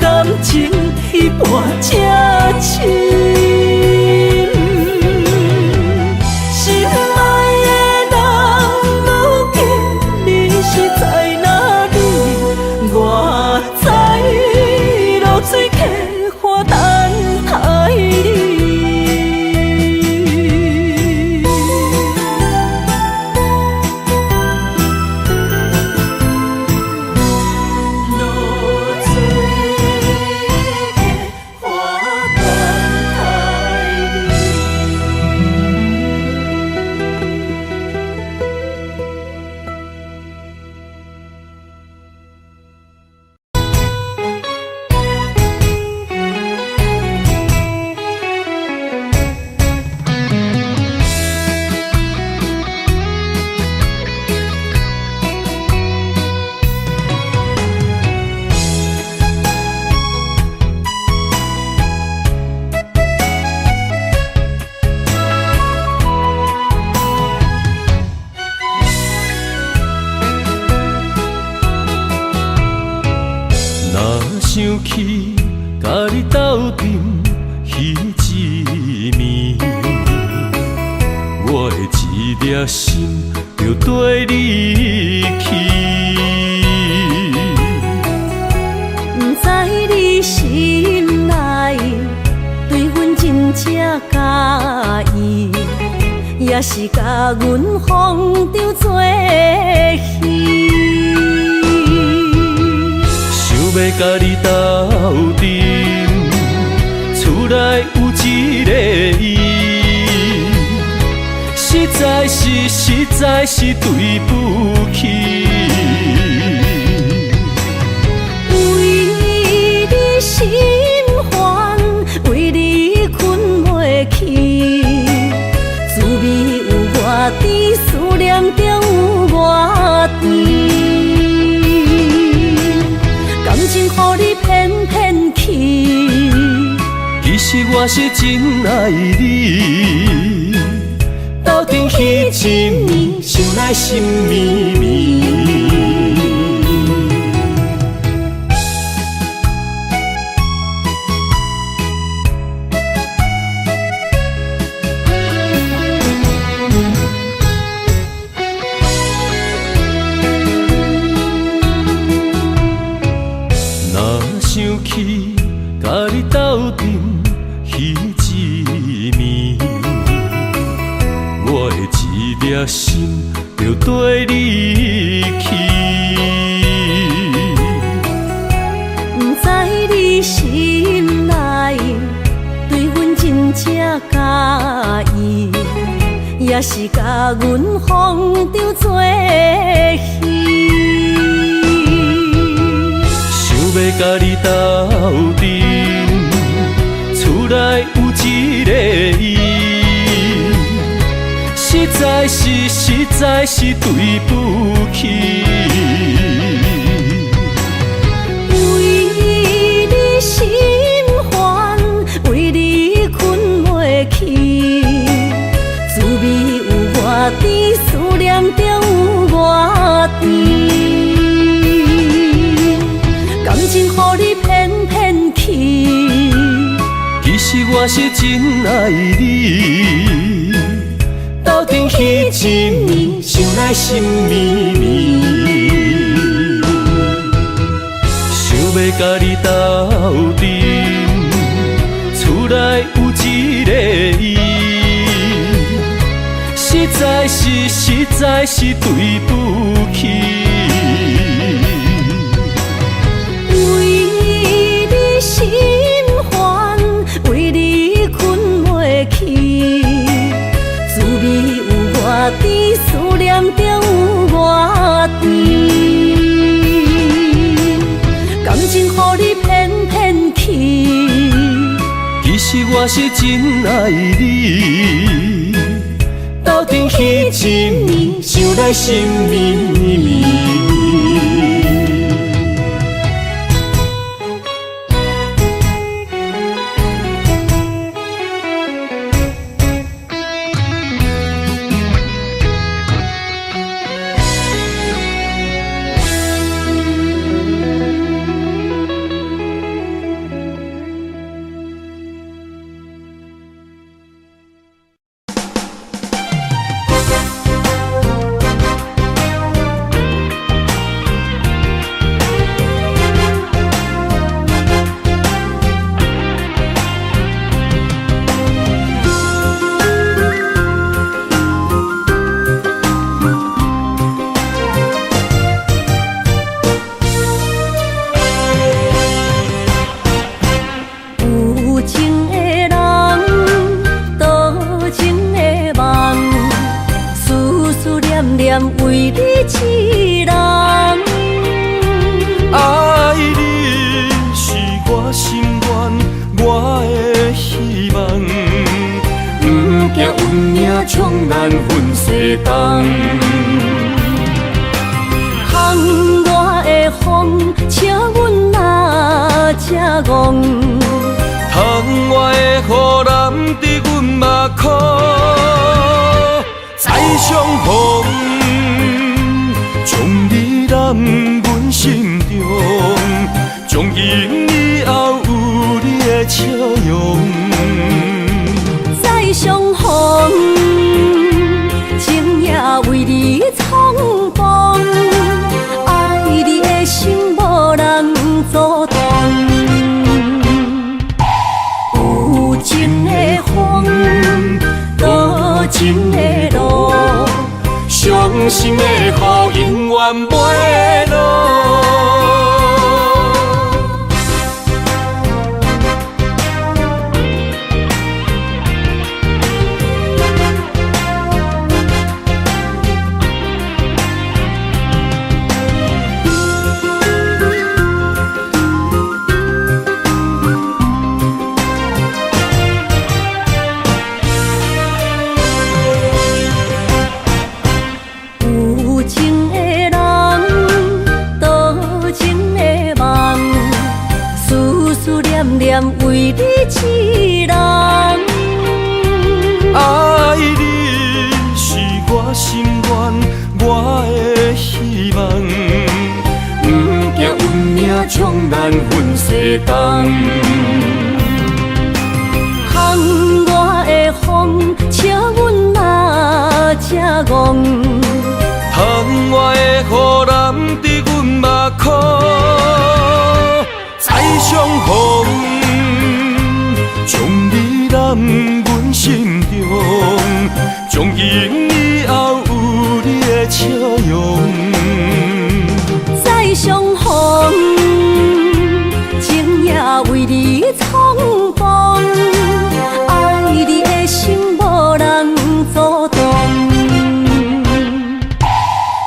感情彼半才深。心爱的人，如今你是在哪里？我在流水客花等待你。想起甲你斗阵彼一暝，我的一粒心就跟你去。不知你心内对阮真正介意，也是甲阮放着做戏。要甲你斗阵，厝内有一个伊，实在是对不起。为你心烦，为你困袂去，滋味有偌甜，思念就有偌甜。我是真爱你，斗阵彼一暝，想来心绵绵。若想起甲你斗阵彼一暝，我的一粒心就跟你去。不知你心内对阮真正介意，也是甲阮放着做戏。想要甲你斗阵，厝内有一个伊，实在是对不起。为你心烦，为你困袂去，滋味有偌甜，思念就有偌甜。感情予你骗骗去，其实我是真爱你，斗阵彼一暝，想来心绵绵。想要甲你斗阵，厝内有一个伊，实在是对不起。为你心烦，为你困袂去，滋味有偌甜，思念就有偌甜。感情予你骗骗去，其实我是真爱你，斗阵彼一暝，想来心绵绵。为你痴人，爱你是我心愿，我的希望。不惊运命冲咱分西东，窗外的风笑阮哪只戆，窗外的雨淋伫阮目眶，再相逢。将你揽阮心中，从今以后有你的笑容。再相逢，情也为你冲动，爱你的心无人阻挡。有情的风，多情的路。伤心的雨永远袂落。为你痴人。将咱分世东。窗外的风，笑阮哪只戆？窗外的雨淋伫阮目眶，再相逢，将你揽阮心中，从今以后有你的笑容。再相逢，情也为你冲动，爱你的心无人阻挡。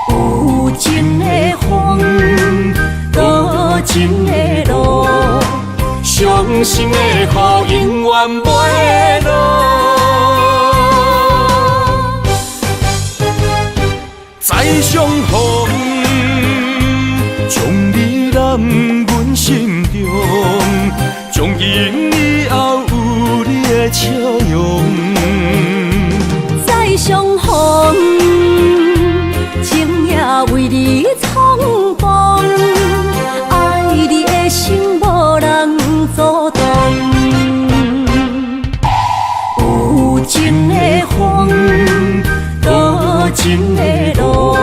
有情的风，多情的路，伤心的雨永远袂落。再相逢，将你揽阮心中，从今以后有你的笑容。再相逢，情也为你冲动，爱你的心无人阻挡。有情的风，多情的路，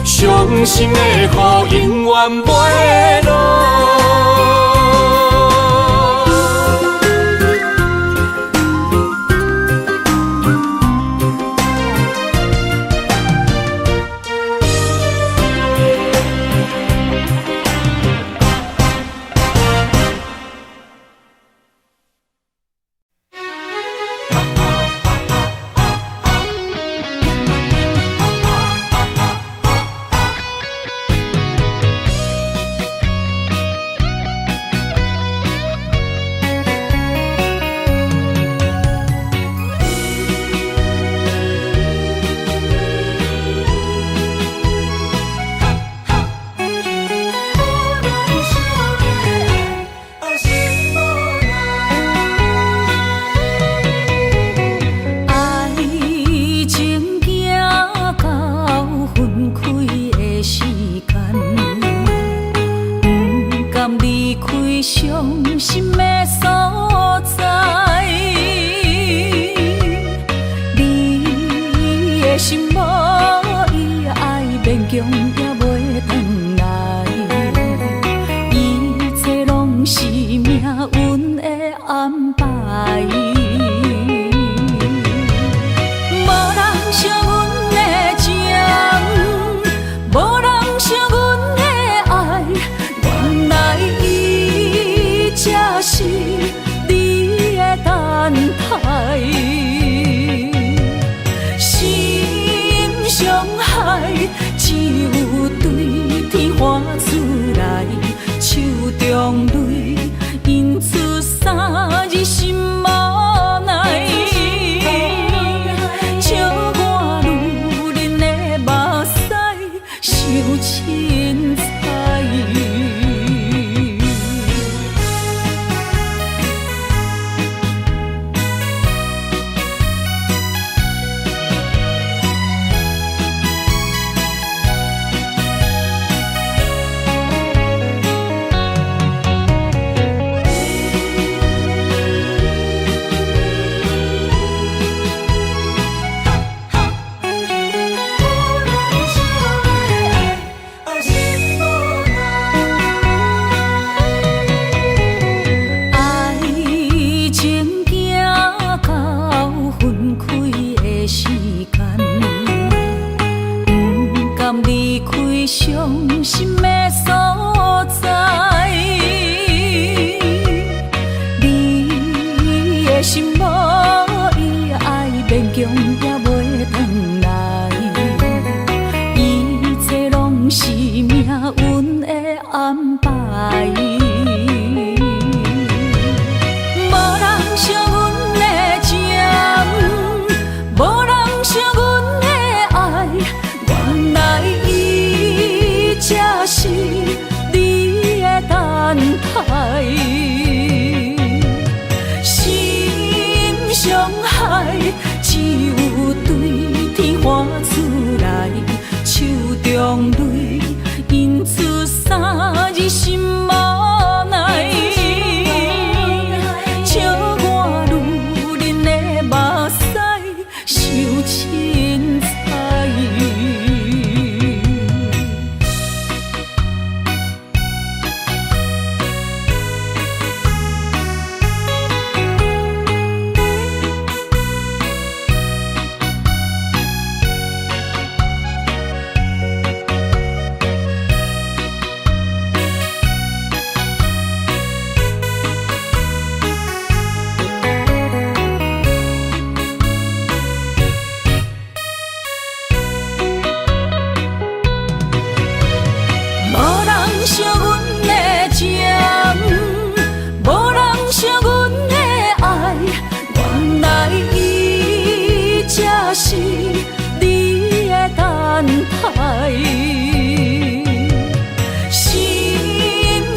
伤心的雨永远袂落。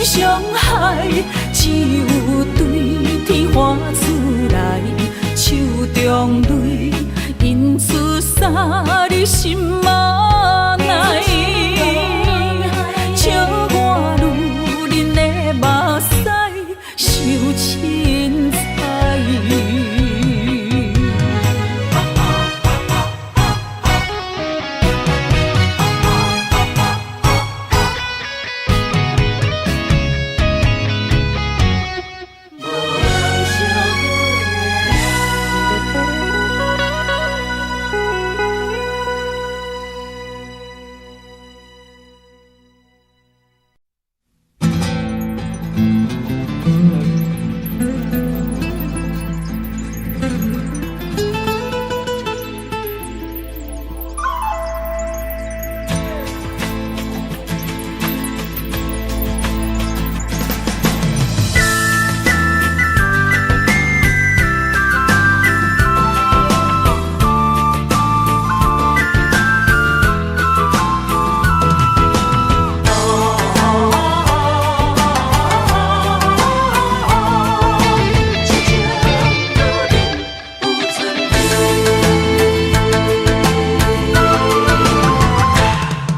伤害，只有对天花出来，手中泪因出洒你心嘛奈，笑我女人的目屎受凊彩。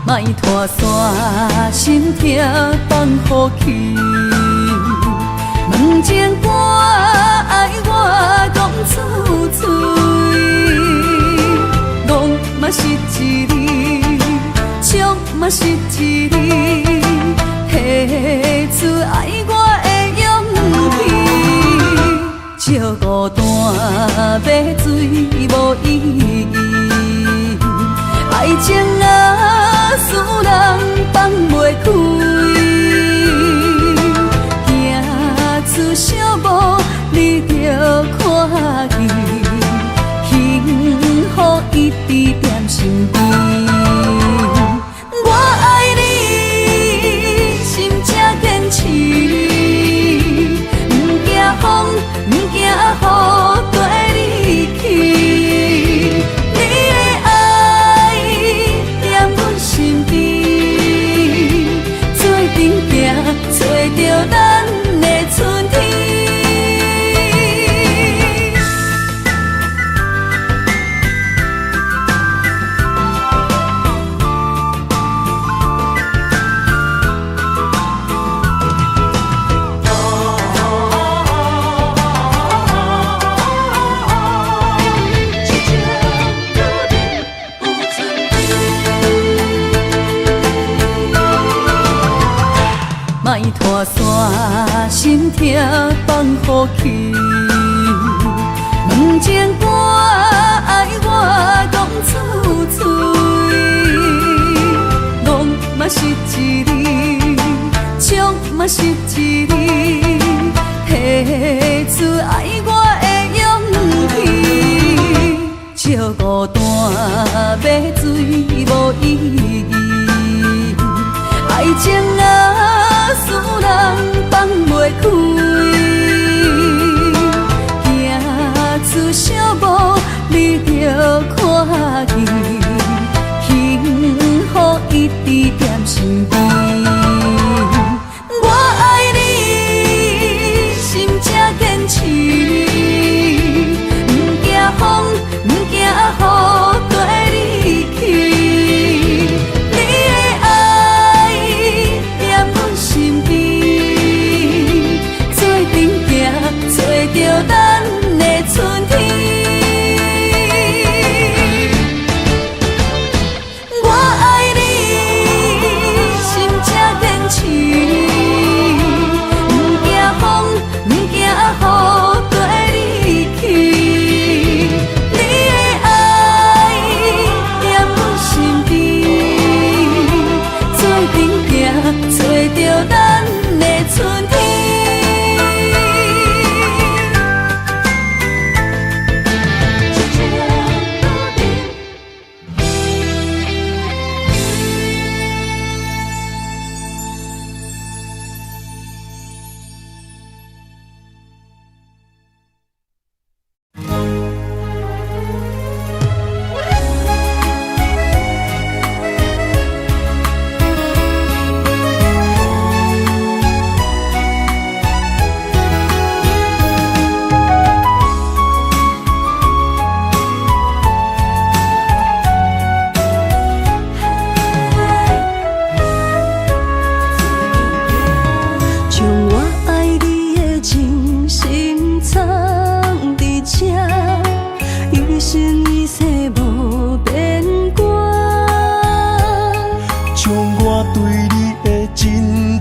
莫拖山心痛放予去，问情歌爱我讲出嘴，戆嘛是一字，唱嘛是一字，写出爱我的勇气，照孤单买水无意义，爱情啊，使人放袂开，行出小步，你着看见，幸福一直踮身边。我爱你，心正坚持，不惊风，不惊雨，跟你去。找着咱的春天。莫拖山心痛放予去，问情歌爱我讲出嘴，戆嘛是一字，唱嘛是一字，写出爱我的勇气，照孤单买水无意义，爱情啊，使人放袂开，行出小步，你着看见，幸福一直踮身边。我爱你，心正坚持，不惊风，不惊雨，跟你去。你的爱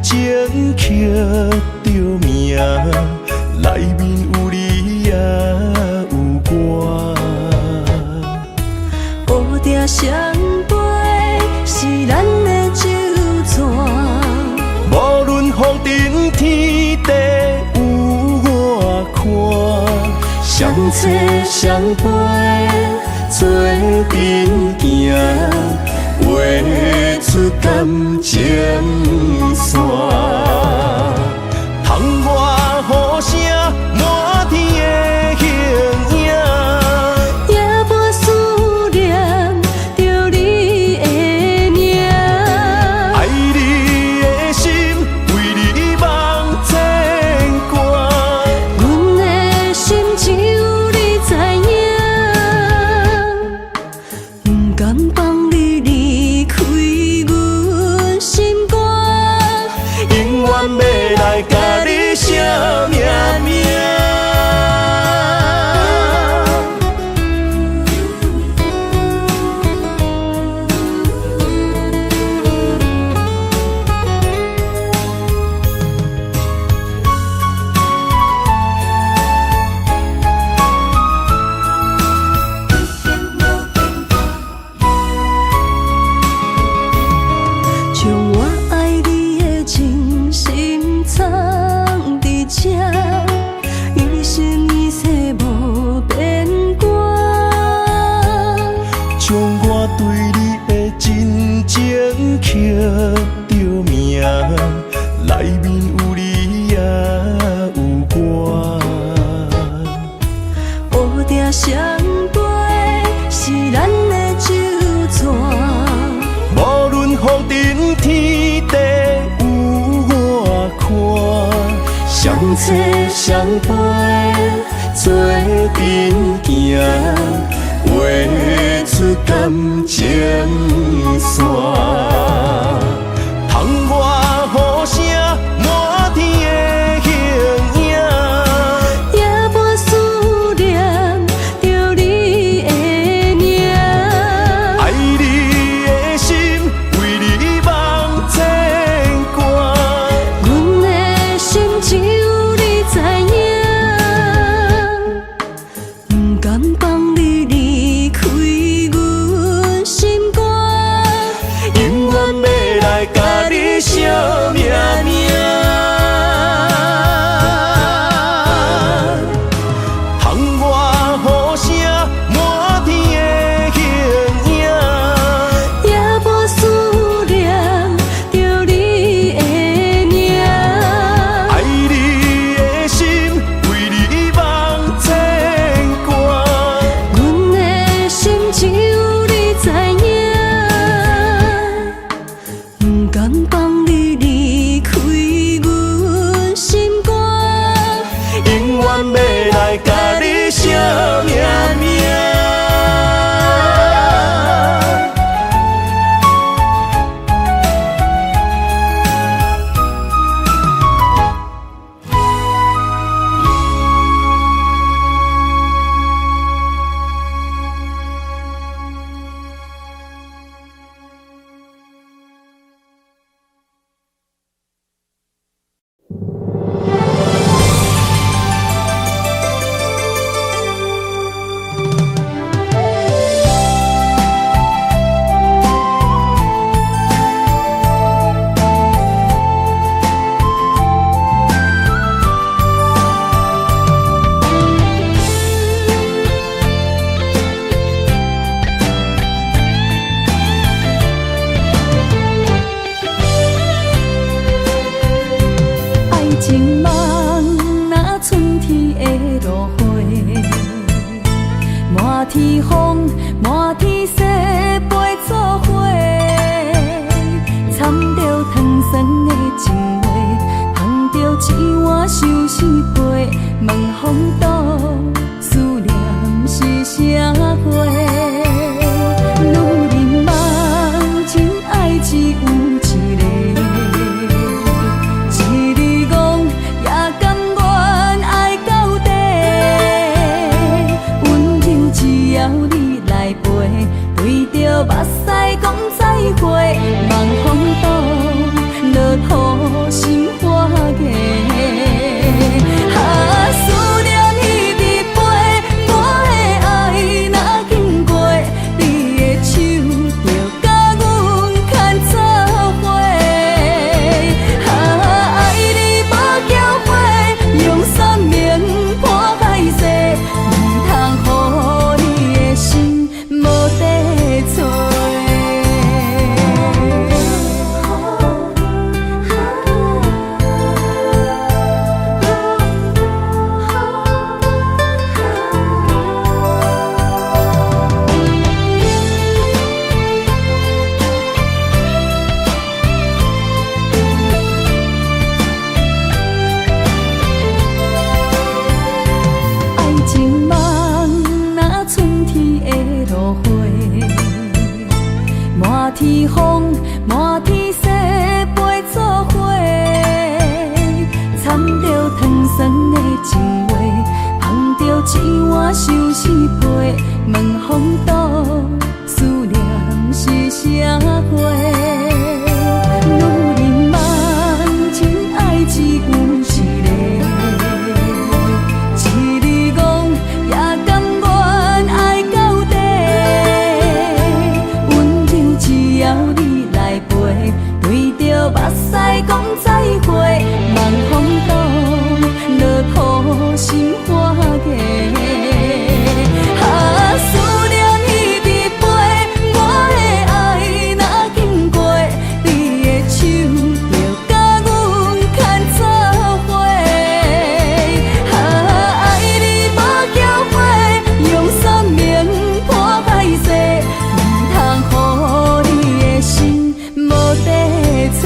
情刻着名，内面有你也有我。乌蝶双飞是咱的酒泉，无论风尘天地有我看，相切相陪做阵行，画出感情线。窗外雨声满天的形影，夜半思念着你的名。爱你的心为你梦牵挂，阮的心只有你知影，不甘放你离开阮心肝，永远要来甲你写命名。将我爱你的情深藏伫这，一生一世无变卦。将我对你的真情刻着名，内面有你也有我。乌蝶双飞是咱的酒泉，无论风尘天地有我看，相切相陪做阵行，画出感情线。窗外雨声满天的形影，夜半思念着你的名。爱你的心为你梦牵挂，阮的心只有你知影，不甘放你离开阮心肝，永远要来甲你写命名。窗外雨声满天的形影，夜半思念着你的名。爱你的心为你梦牵挂，阮的心只有你知影，不甘放你离开阮心肝，永远要来甲你写命名。情梦那春天的落花，满天风，满天雪，陪做伙，掺着糖酸的情话，捧着一碗相思杯，问风度思念是啥货？女人梦情爱只有一个。对着目屎讲再会，望风度落雨我想四杯问风度，思念是啥货？女人梦真爱只有一个，一日戆也甘愿爱到底。温柔只要你来陪，对着目屎讲再会，望风度落土心花嫁。思念彼伫背，我的爱若经过，你的手就甲阮牵做伙。爱你无后悔，用生命破海誓，唔通予你的心无地找。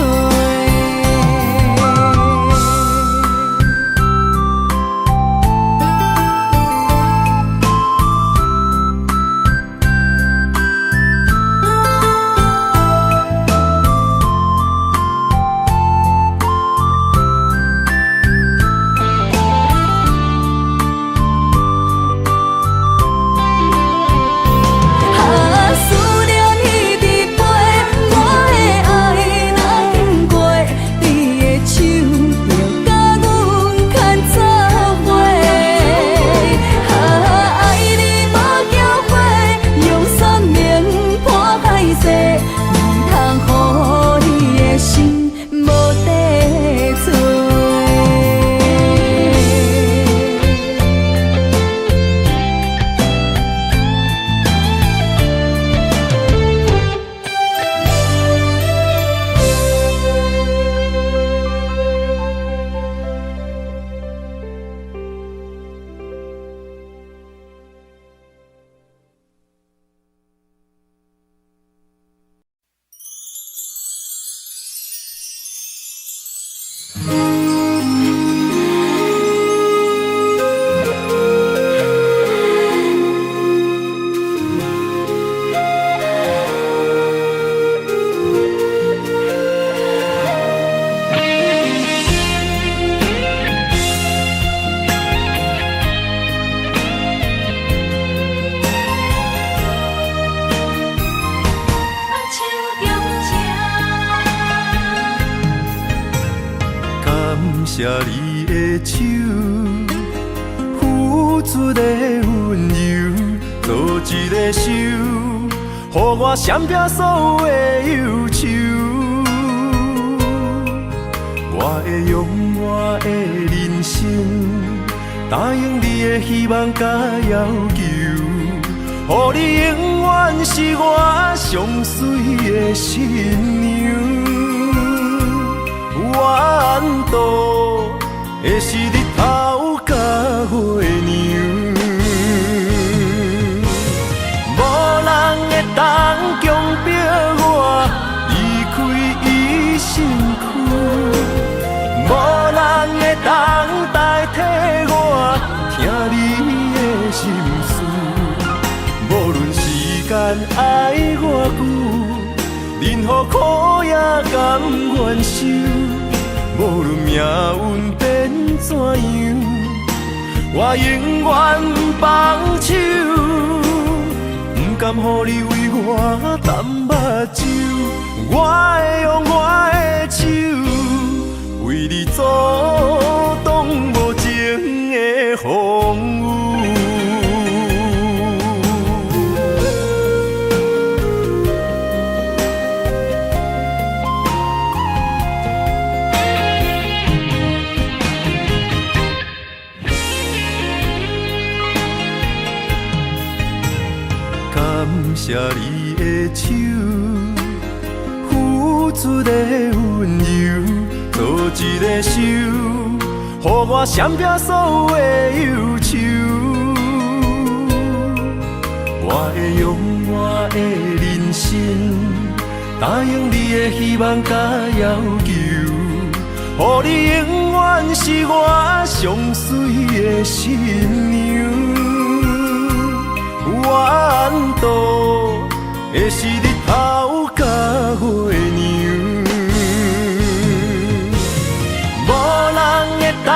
谢你的手，付出的温柔，做一个手，予我闪避所有的忧愁。我会用我的人生，答应你的希望甲要求，予你永远是我上水的新娘。缘途会是日头甲月亮，无人会当强迫我离开伊身躯，无人会当代替我听你的心事。无论时间爱偌久，任何苦也甘愿受。无论命运变怎样，我永远不放手，不甘予你为我淡目睭。我会用我的手，为你阻挡无情的风雨。谢你的手，付出的温柔，做一个手，予我闪避所有的忧愁。我会用我的人生，答应你的希望甲要求，予你永远是我上水的新娘。缘途会是日头甲月亮，无人会当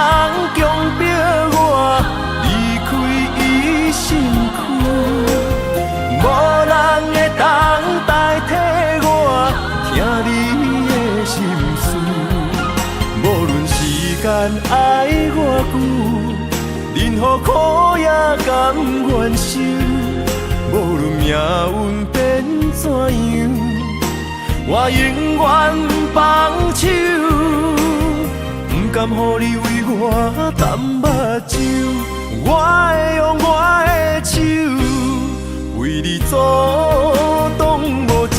强迫我离开伊身间爱我久，任何苦也甘愿受。无论命运变怎样，我永远放手，不甘予你为我淡目睭。我会用我的手，为你阻挡无情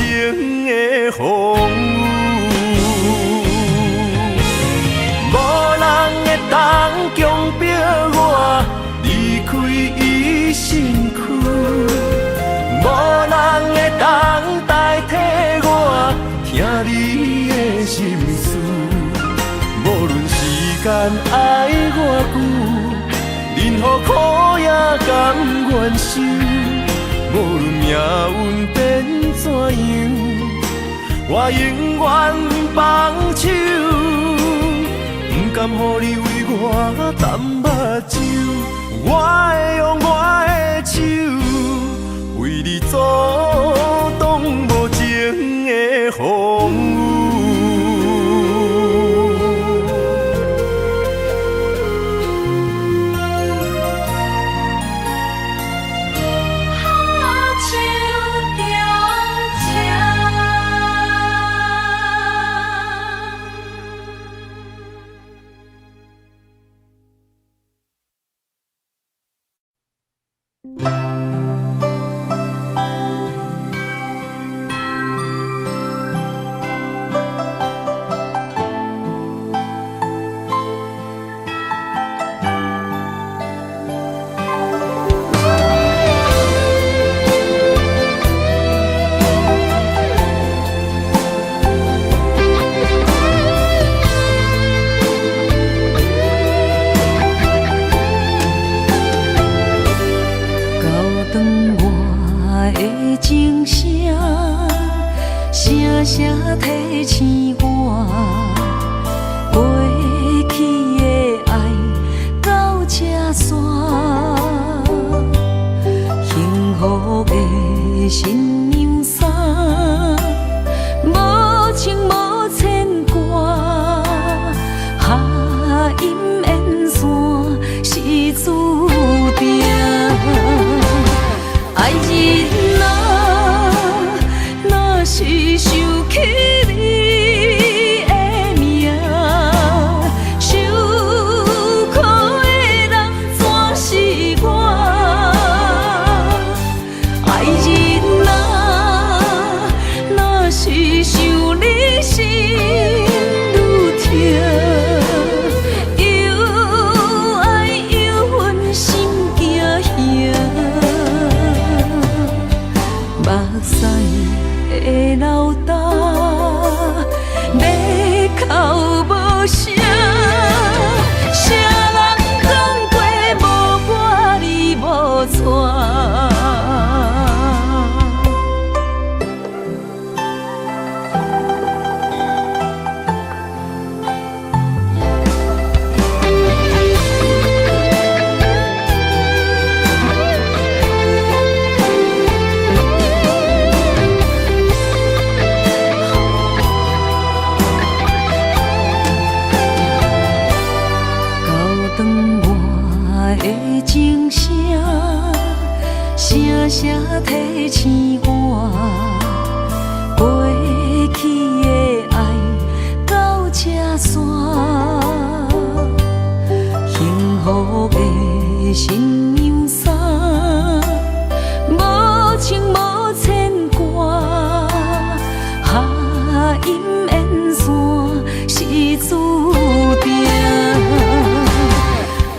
的风雨。无人会当强迫我离开伊身躯，无人会当代替我听你的心事。无论时间爱我久，任何苦也甘愿受。无论命运变怎样，我永远放手，不甘予你为我淡目睭。我会用我的手，为你阻挡无情的风雨。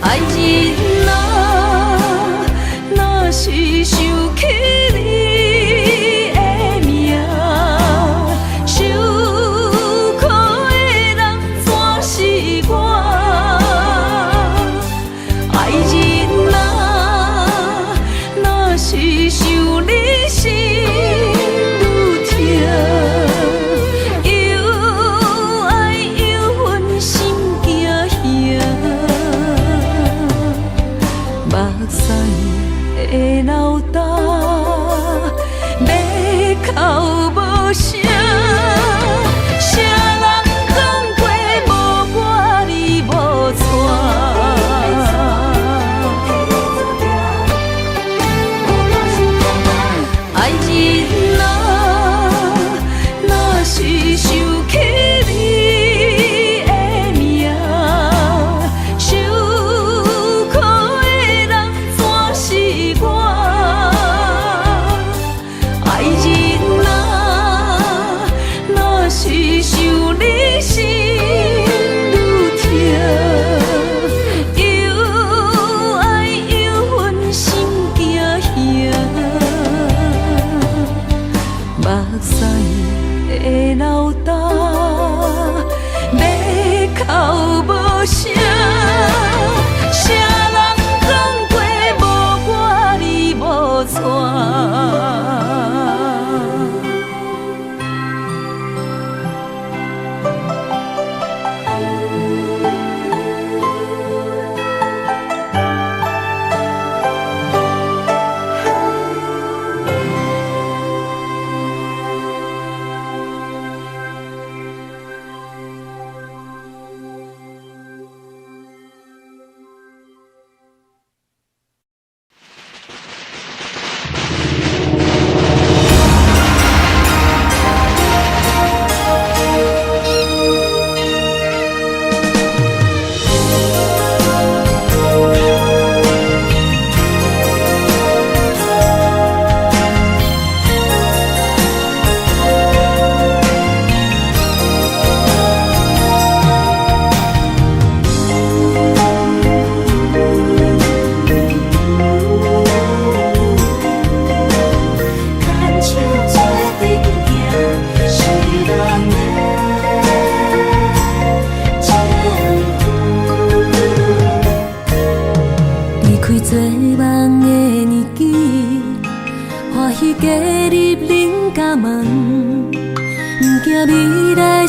爱人啊，若是想起你。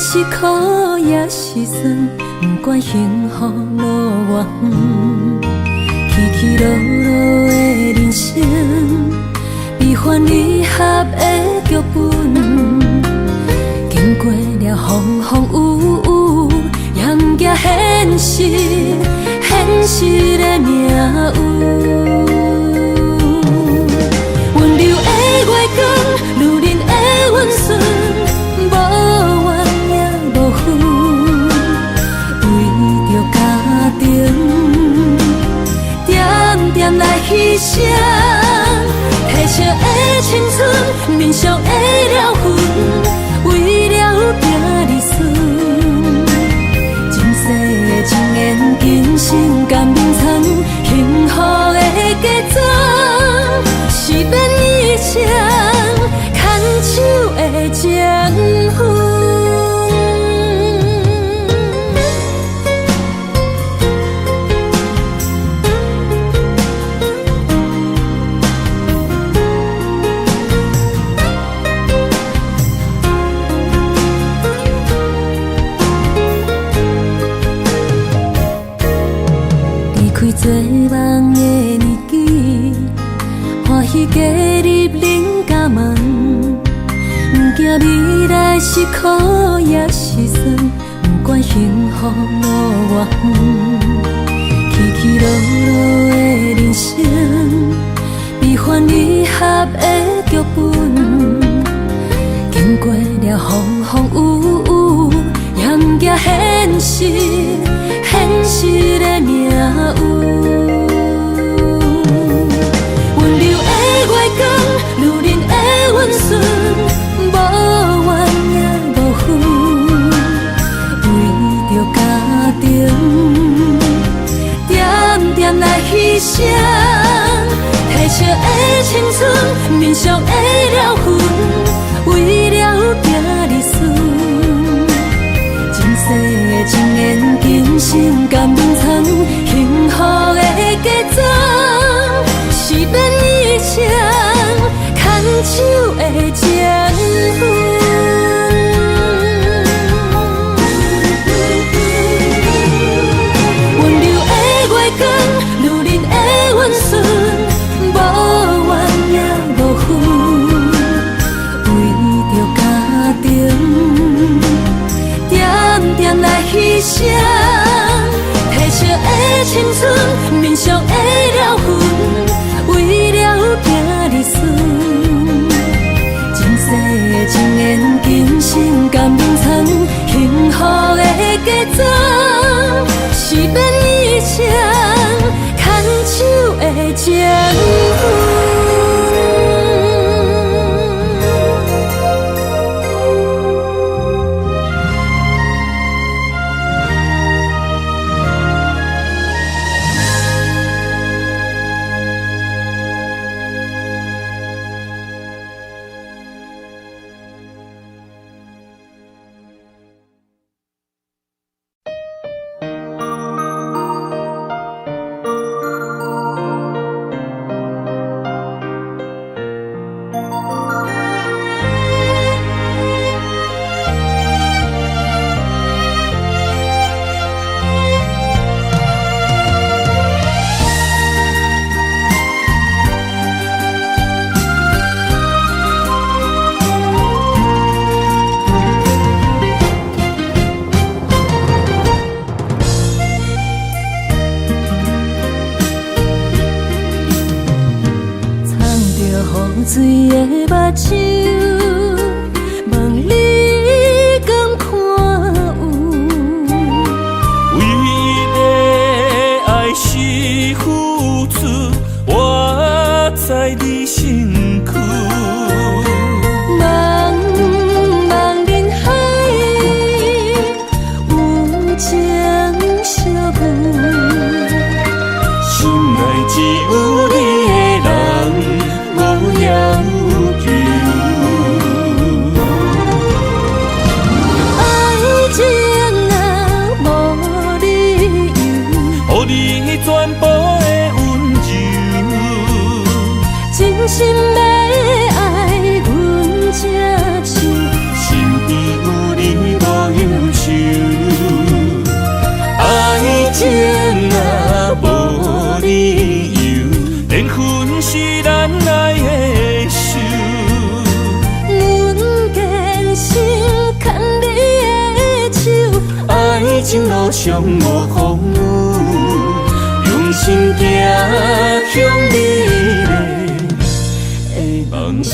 是苦也是酸，不管幸福路偌远，起起落落的人生，悲欢离合的剧本，经过了风风雨雨，严行现实，现实的命运。温柔的月光，女人的温顺，无怨也无恨，为着家庭，点点来牺牲。褪色的青春，面上的了痕，为了拼日顺。前世情缘，今生甘眠藏，幸福的假装，是变以前牵手的情分。做梦的年纪，欢喜加入恁家门，不惊未来是苦也是酸，不管幸福路偌远，起起落落的人生，悲欢离合的剧本，经过了风风雨雨，严行现实，现实的命运。温柔的月光，女人的温顺，无怨也无恨，为着家庭，点点来牺牲。褪色的青春，面上的了痕，为了拼日顺。前世情缘，今生甘眠藏，幸福的假装，是变以前牵手的情分。温柔的月光，女人的温顺，无怨也无恨，为着家庭，点点来牺牲。褪色的青春，面上的了痕，为了拼日顺。前世情缘，今生甘眠藏，幸福的假装，是变以前牵手的情分。水的目睭，望你敢看有。为了爱是付出，我在你身躯。茫茫人海，有情相伴，心内只有你的人。无要求，爱情啊无理由，予你全部的温柔，真心要爱阮才像，身边有你无情路上无风雨，用心行向美丽的梦想。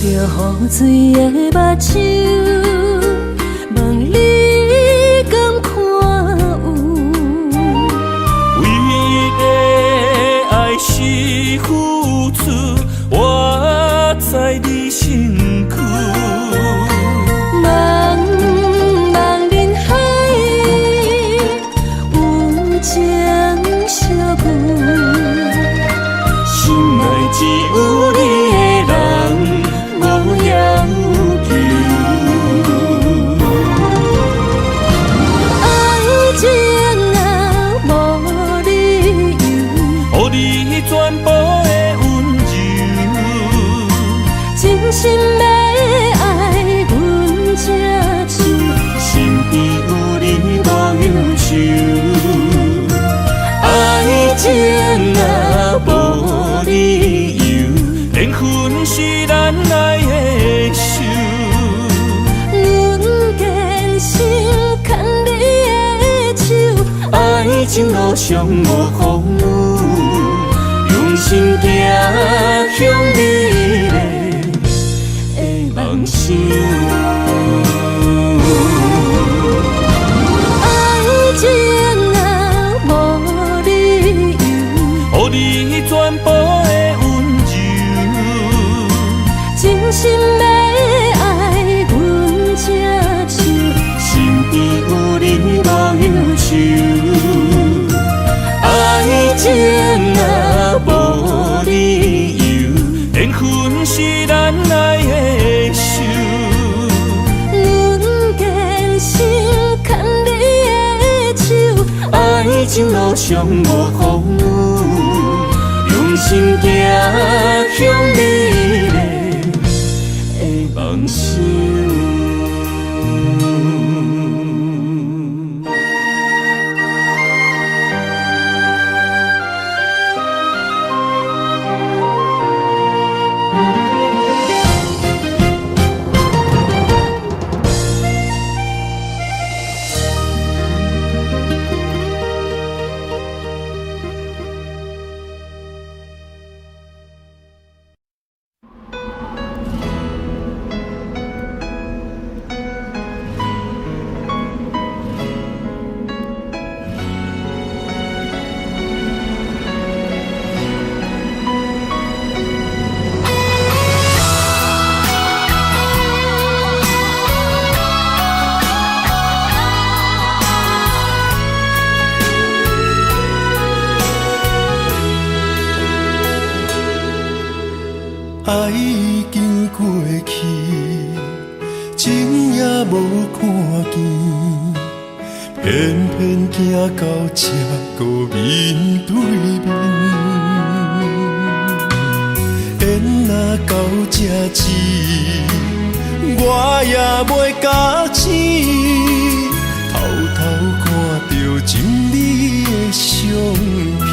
雨水的目睭，问你敢看有？唯一的爱是付出，我在你身躯。茫茫人海，有情相眷，心内只有你的人。心要爱阮这手，身边有你无忧愁。爱情若无理由，连分是咱爱的手。阮坚守牵你的手，爱情路上无风雨，用心行向美丽。梦想，爱情若无理由，予你全部的温柔，真心要爱阮这手，身边有你无忧愁。爱情若无理由，连分是咱爱的。爱情路上无风雨，用心行向美丽的梦想。爱已经过去，情也无看见，偏偏行到这个面对面。缘若到这时，我也袂假死，偷偷看到情你的相片。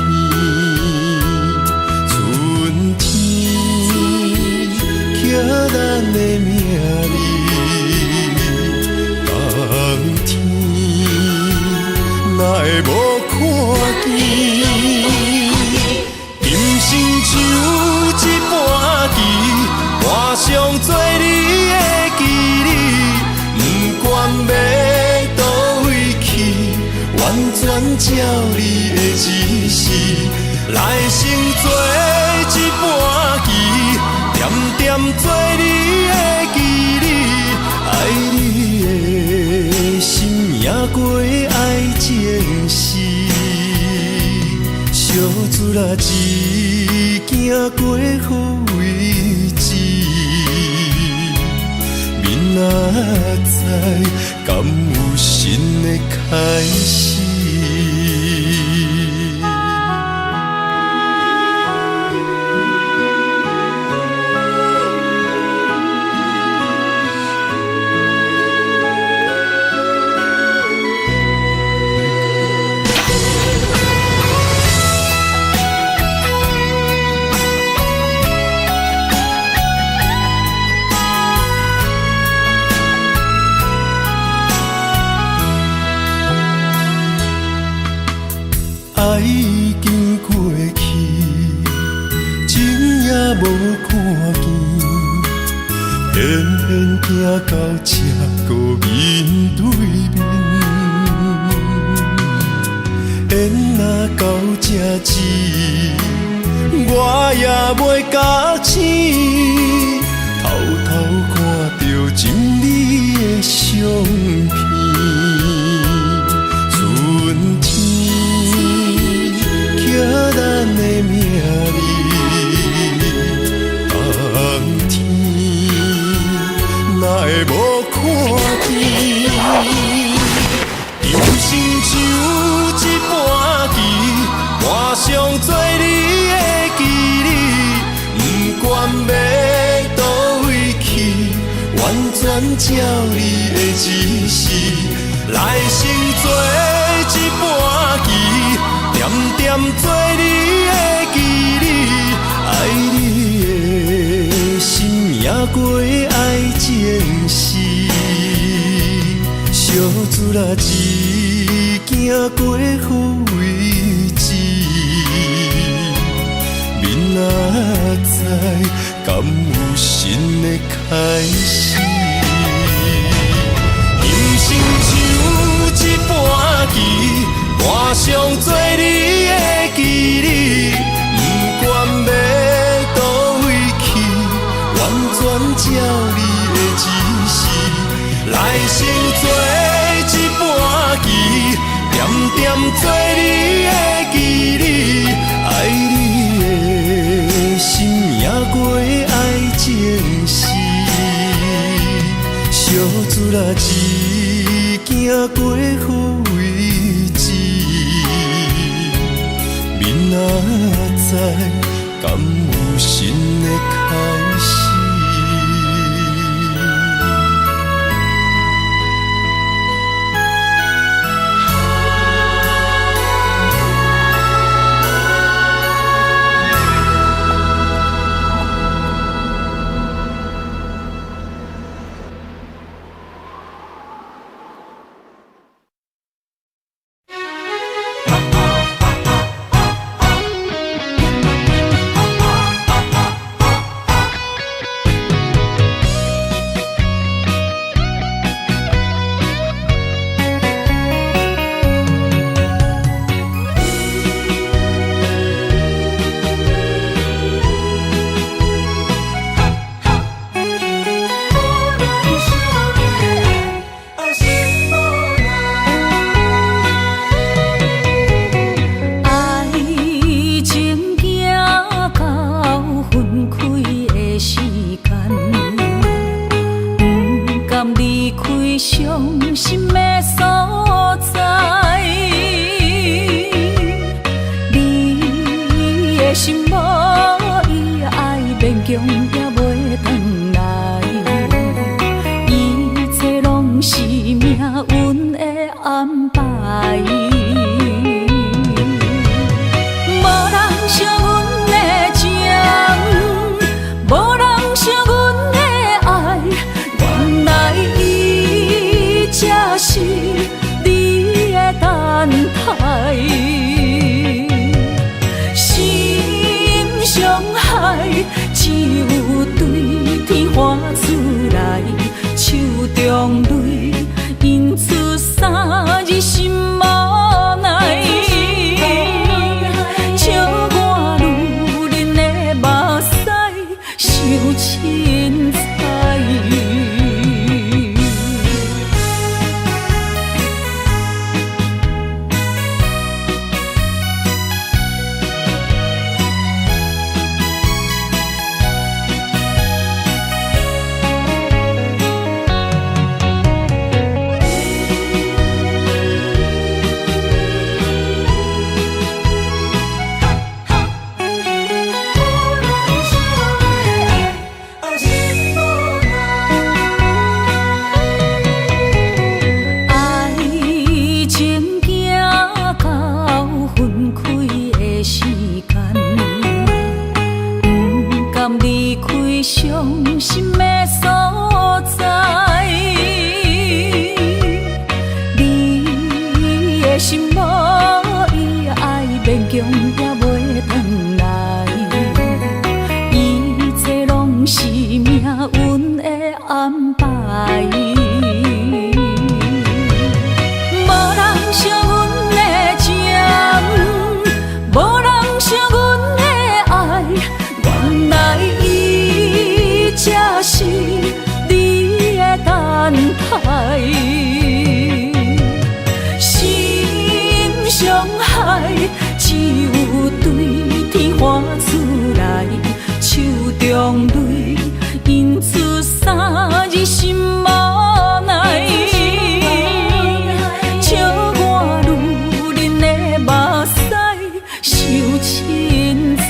咱的名字，冬天哪会无看见？今生像一盘棋，换上做你的记忆，不管要倒位去，完全照你的指示，来成做一盘棋。点点做你的记忆，爱你的心也过爱情事，小船啊一行过好位置，明仔载敢有新的开始？偏偏行到这个面对面，缘若到这止，我也袂甲醒，偷偷看着情你的相片，春天刻咱的名字，冬天哪会无看见？人生像一盘棋，换上做你的记忆，不管要倒位去，完全照你的指示，来生做一盘棋，点点做你的记忆，爱你的心也过爱前世，小子啦一行过好位置，明仔载敢有新的开始？人生像一盘棋，换上做你的记忆，不管要倒位去，完全照你的指示，来生做一盘棋，点点做你的记忆，爱你的心也过爱前世，小子啦一行过好位置，明仔载敢有新的开始？的安排。无人惜阮的情，无人惜阮的爱，原来伊才是你的等待。心伤害，只有对天花出来，手中泪印出三字心无奈。笑我女人的目屎受凊彩。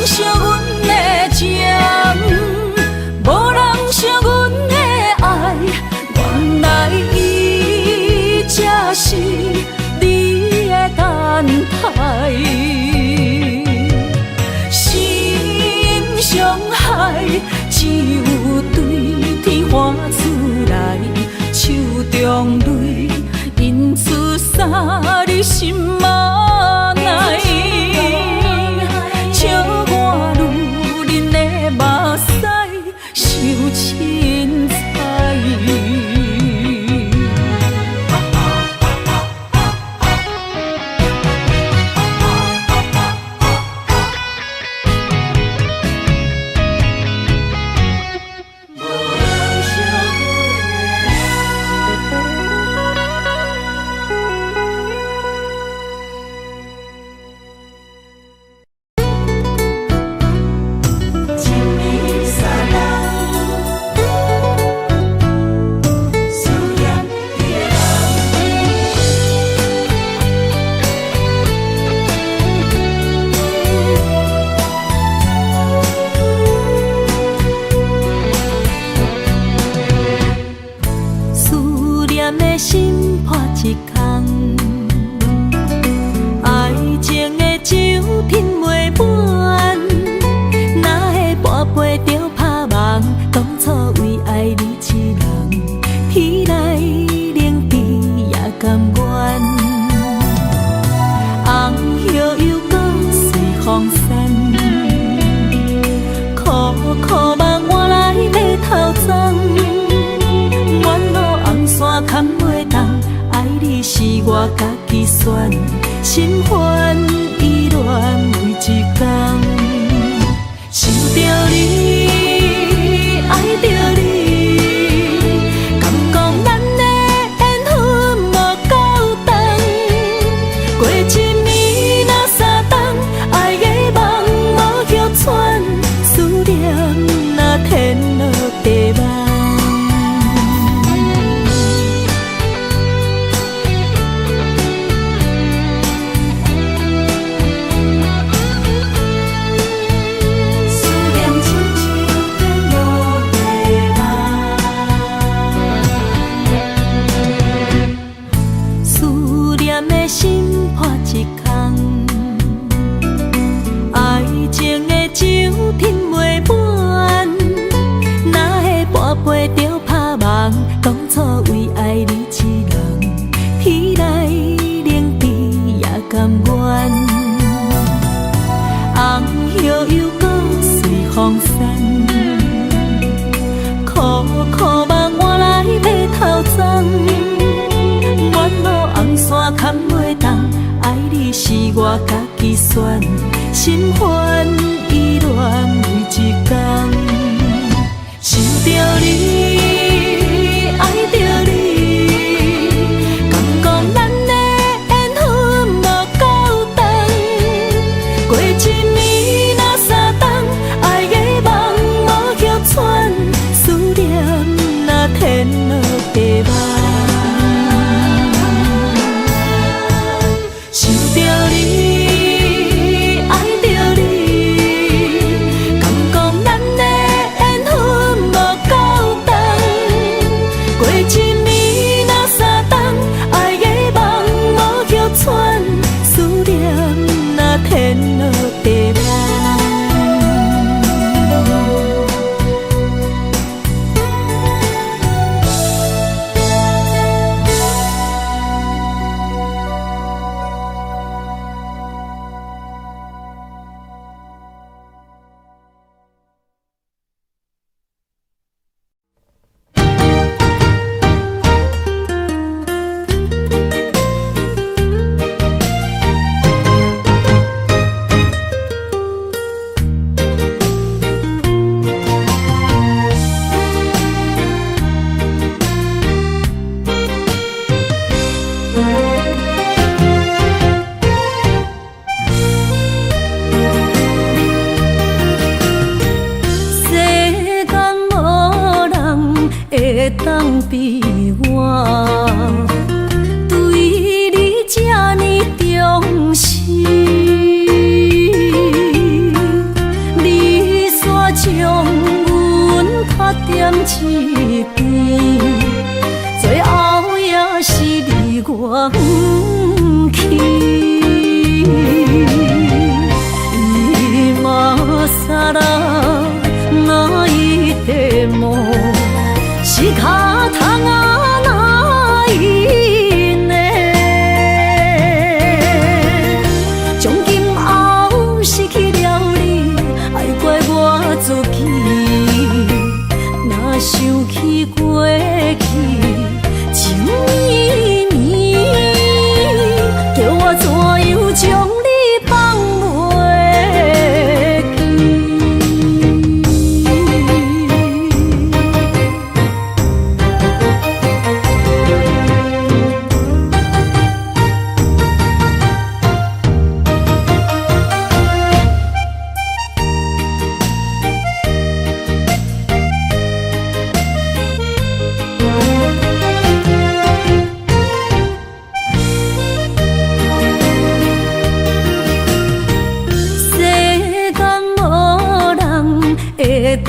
惜阮的情，无人惜阮的爱，原来伊才是你的等待。心伤害，只有对天花出来，手中泪印出三字心无奈。目屎受凊彩。心破一空，爱情的酒品袂满，哪会跋杯着拍梦？当初为爱你一人，天来冷滴也甘愿。红叶又搁随风散，苦苦梦换来马头鬃。山坎袂动，爱你是我家己选，心烦意乱每一天。想着你，爱着你，敢讲咱的缘分无够长？过一暝若三冬，爱的梦无许喘，思念若天落地网。心破一空，爱情的酒品袂满，哪会跋杯着拍梦？当初为爱你一人，天来冷滴也甘愿。红叶又搁随风散，苦苦梦换来马头鬃。山坎袂动，爱你是我家己选，心烦意乱每一天。想着你，爱着你，敢讲咱的缘分无够长？过一暝若三冬，爱的梦无许喘，思念若天落地网。想着你，爱着你，会当比我对你这呢重视？你煞将阮拍点一边，最后也是你我不去。今ら泣いても仕方がないね。从今后失去了你，爱怪我自己。若想起过去，情绵绵，叫我怎样将你放袂记？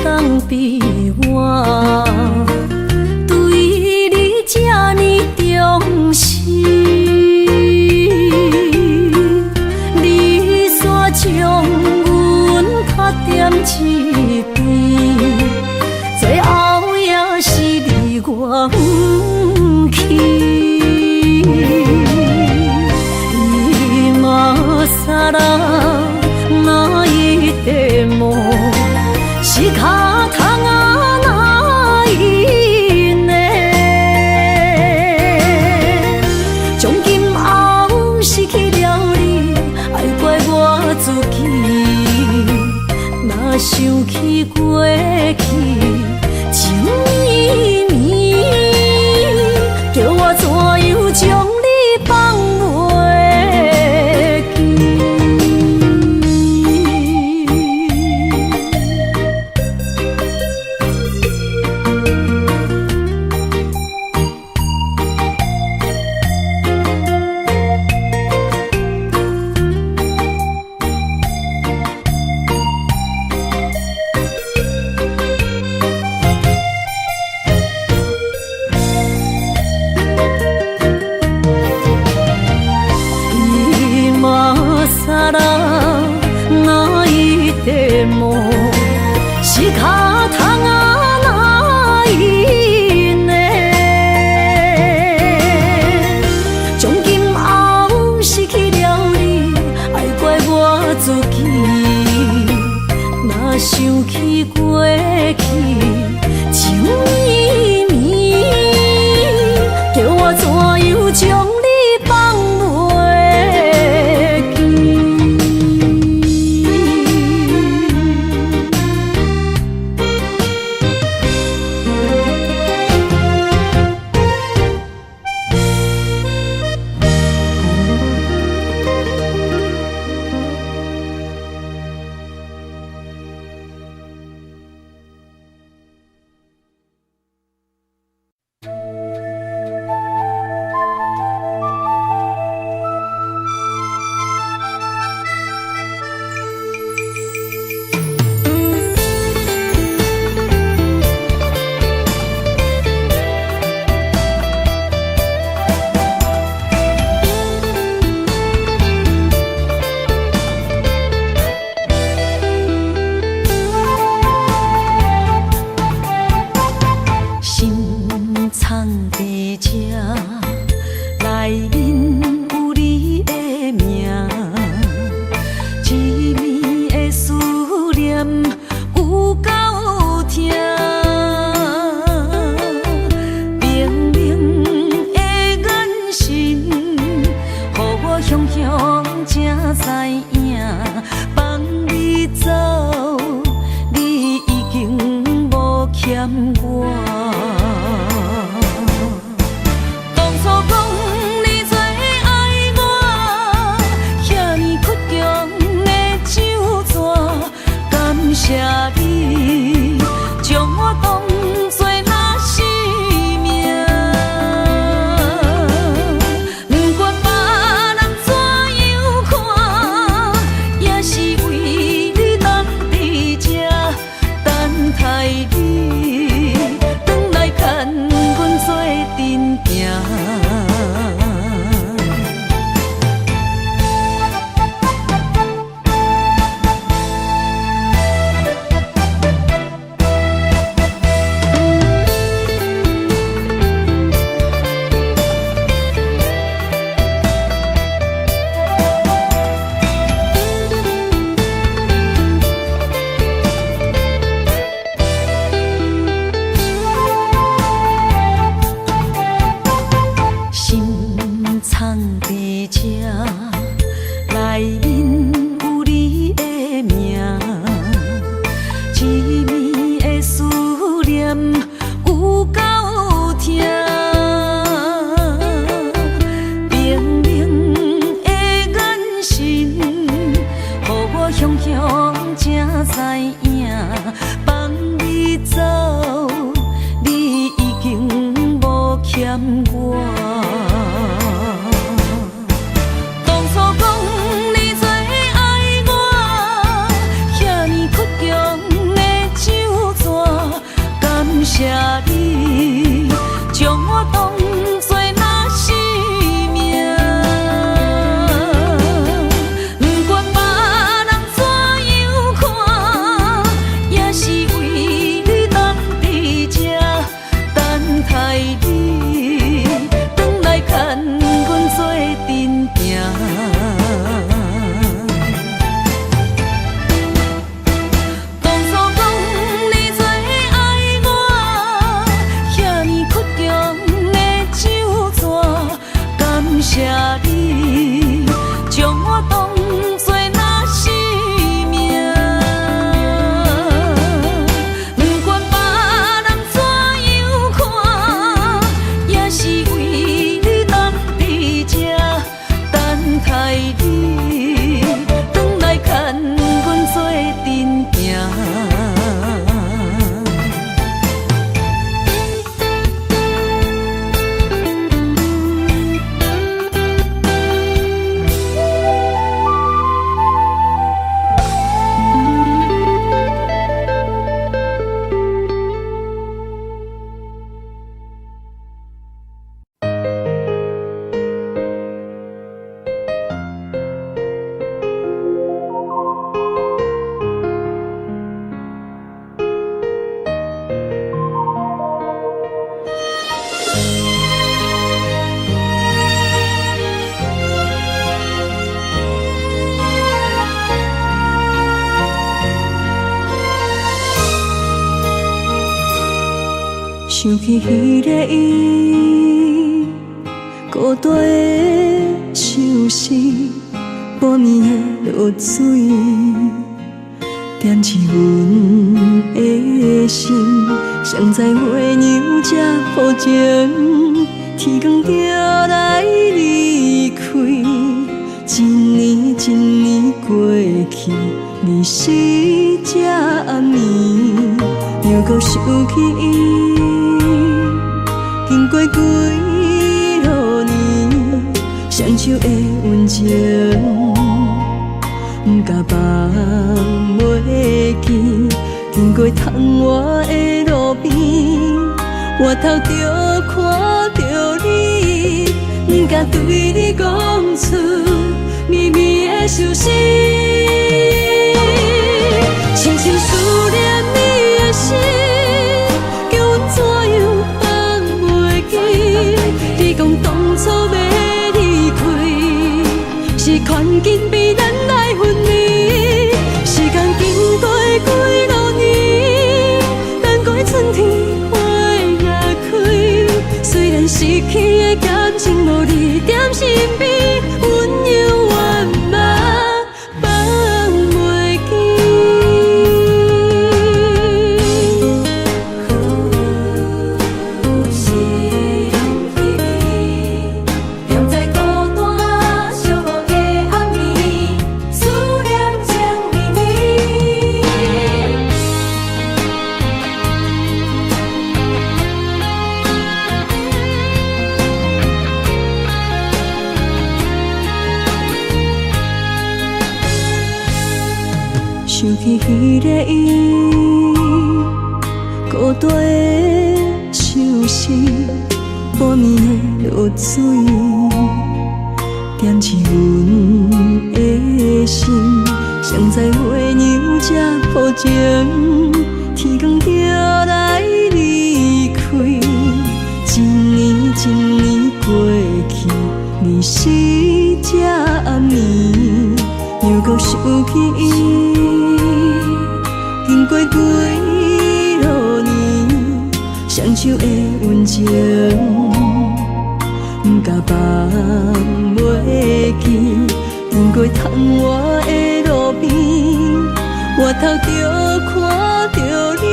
当比我对你这呢重视，你煞将阮拍点一边，最后也是你我不去。今ら泣いても仕方がないね。从今后失去了你，爱怪我自己。若想起过去，情绵绵，叫我怎样将你放袂记？今ら泣いても仕方がないね。从今后失去了你，爱怪我自己。若想起过去，情绵绵，叫我怎样将你放袂记？影，放你走，你已经无欠我。当初讲你最爱我，遐尼倔强的手纸，感谢你将我当作那生命。不管别人怎样看，也是为你当伫这等待你，转来牵阮做阵行。当初讲你最爱我，遐尼倔强的手纸，感谢你将我当作那生命。不管别人怎样看，也是为你当伫这等待你，转来牵阮做阵行。想起迄个伊，孤单的相思，半暝的落水，点起阮的心。谁知月娘这抱情，天光就来离开。一年一年过去，你是这暗暝，又搁想起伊。经过几落年，双手的温情，不甲放袂记。经过窗外的路边，我头就看到你，不甲对你讲出绵绵的相思。深深思念你的心，叫阮怎样放袂记？你讲当初要离开，是劝紧比咱来分离。时间经过几落年，等过春天花也开。虽然失去的感情无你踮身边，阮永远嘛放袂记。是用彼暝，踮在孤单寂寞的暗暝，思念情绵绵。想起迄个伊，孤单的相思，半暝的落水，点起阮的心。谁知月娘这抱情，天光就来离开。一年一年过去，你是这暗暝，又搁想起伊。经过几落年，双手的温情，不甲放袂记。经过窗外的路边，我头就看到你，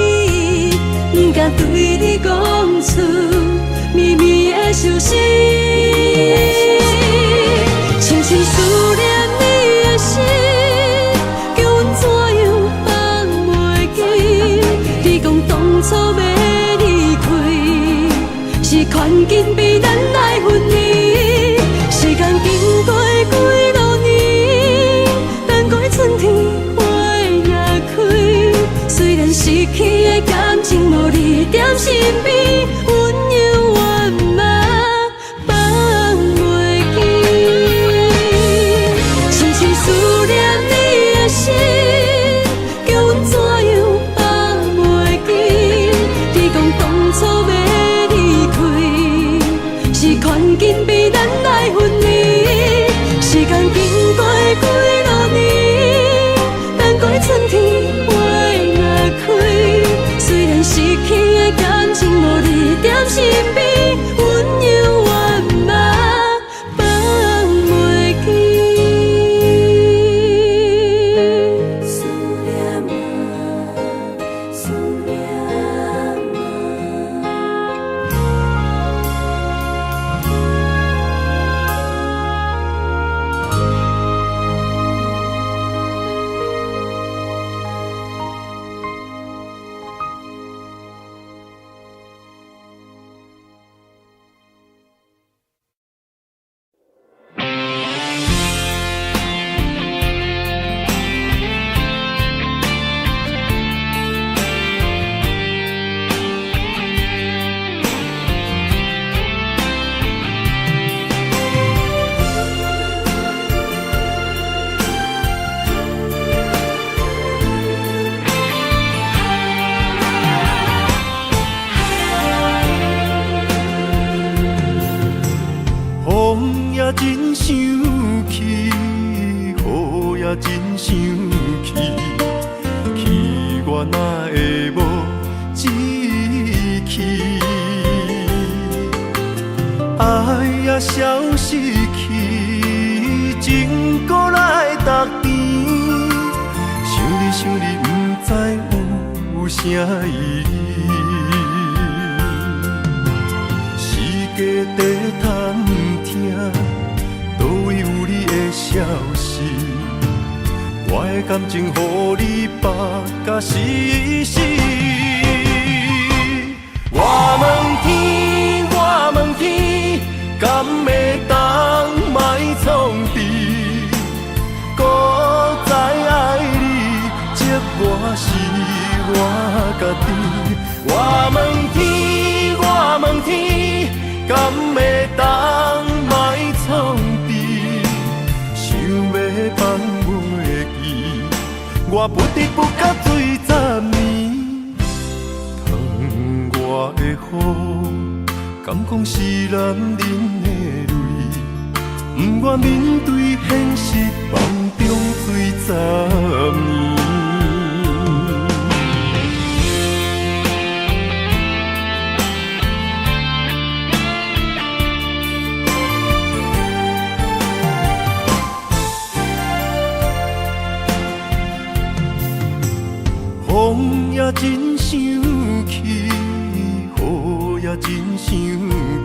不甲对你讲出绵绵的相思。深深思念你的心，叫阮怎样放袂紧比咱来分离。时间经过几落年，等待春天花也开。虽然失去的感情无你踮身边，温柔我嘛放袂记。深深思念你的心，叫阮怎样放袂记？你讲当初要离开，是权紧比咱来分离。时间经过几落年，等待春天花也开。虽然失去的感情无你踮身边，温柔我嘛放袂记。思念啊，思念风也真想起，雨也真想起，去我哪会无志气？爱也消失去，情搁来逐甜。想你，不知有啥意义。世界在探听，倒位有你的消息？我的感情，予你绑甲死死。我问天，我问天，敢会当莫创治？搁再爱你，这我是我家己。我问天，我问天，敢会当莫创治？想要放袂记，我不得不甲水10年。窗外的雨，敢讲是男人的泪？不愿面对现实，梦中水10年。风也真想起，雨也真想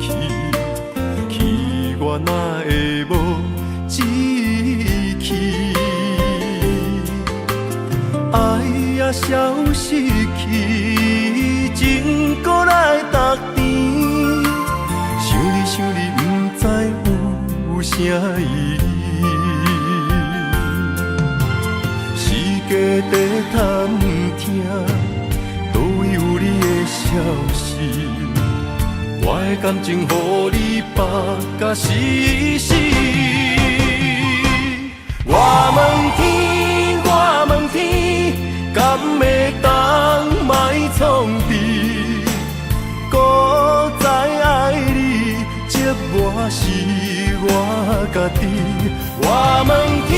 起，去我哪会无志气？爱也消失去，情搁来逐甜。想你，不知有啥意义？世界在探听，倒位有你的消息？我的感情，予你绑甲死死。我问天，我问天，敢会当莫创治？搁再爱你，这我是我家己。我问天，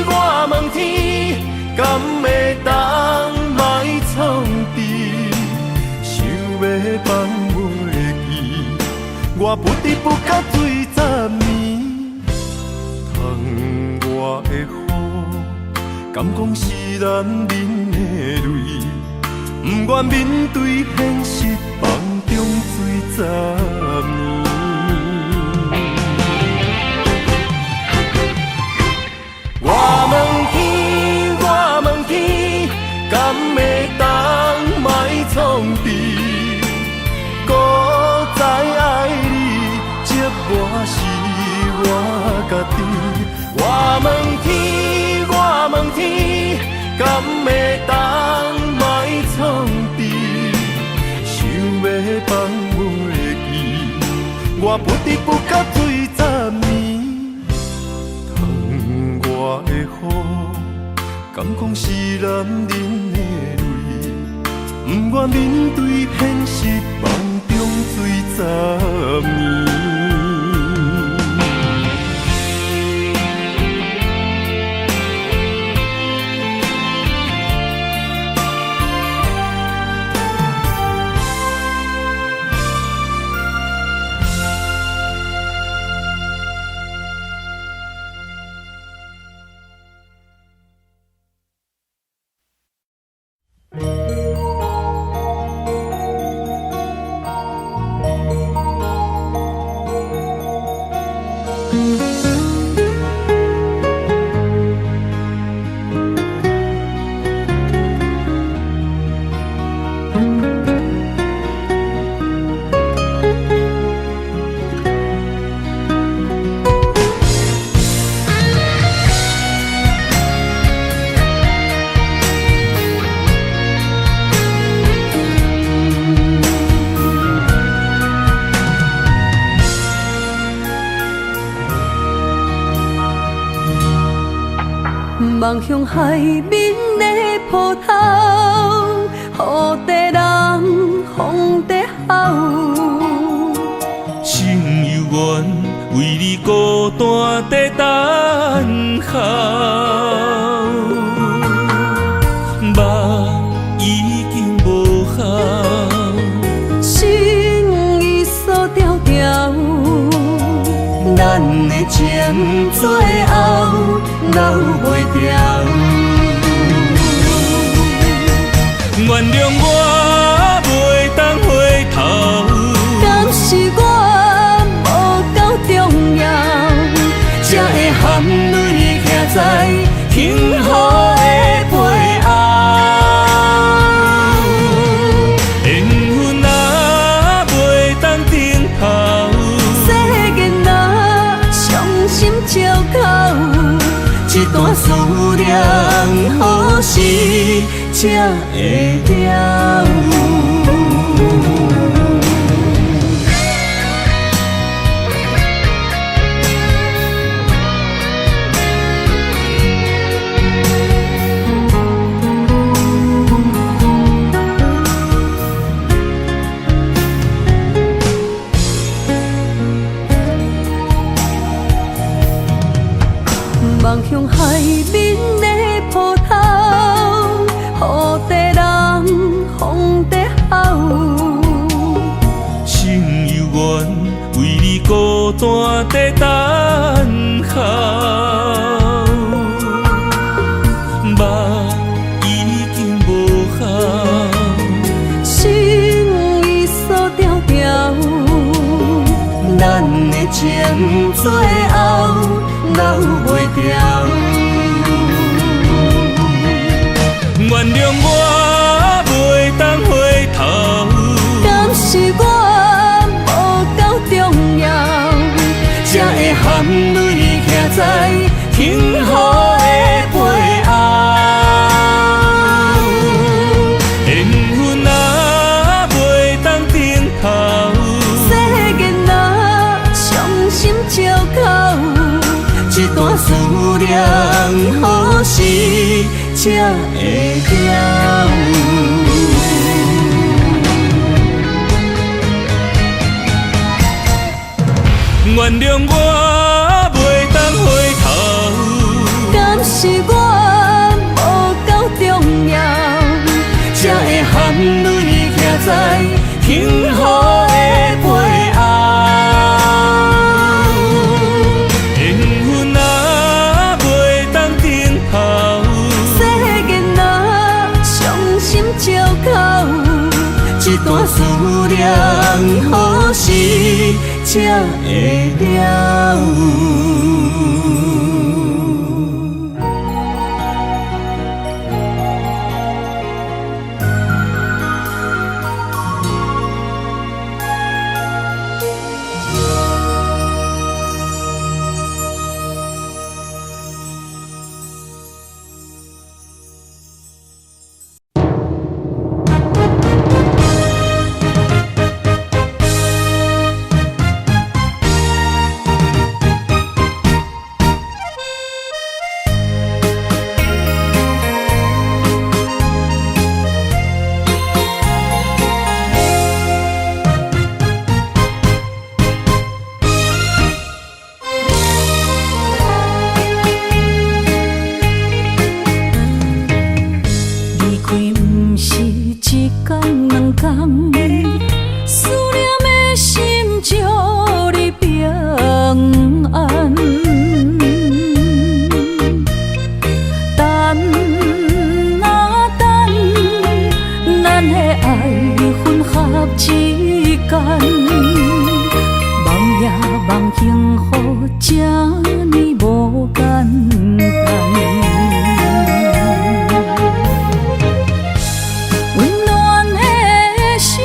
我问天，敢会当莫创治？想要放袂记，我不得不甲水10年。窗外的雨，敢讲是男人的泪？不愿面对现实，梦中水10年。我问天，我问天，敢会当莫创治？搁再爱你，家己。我问天，我问天，敢会当莫创治？想要放袂记，我不得不甲水10年。疼我的雨，敢讲是男人的泪，不愿面对现实，梦中水10年。望向海面的波涛，雨在人，风在吼。心犹原为你孤单在等候，梦已经无效，心已锁条条，咱的情最后留袂掉。原谅我袂当回头，敢是我无够重要，才会含泪徛在幸福的背后。缘分若袂当停靠，世间若伤心借口，一段思念何时才会了？望向海面的波涛，雨在人，风在吼。心犹原为你孤单在等候，梦已经无效，心已锁条条，咱的情最后留袂掉。原谅我袂当回头，敢是我无够重要，才会含泪徛在幸福的背后。缘分若袂当停靠，世间若伤心借口，一段思念何时才会了？原谅我袂当回头，敢是我无够重要，才会含泪徛在幸福的背后。缘分若袂当停靠，世间若伤心借口，一段思念何时才会了？是一天两天，思念的心祝你平安。等啊等，咱的爱混合之间，梦也梦幸福，这呢无简单。温暖的心，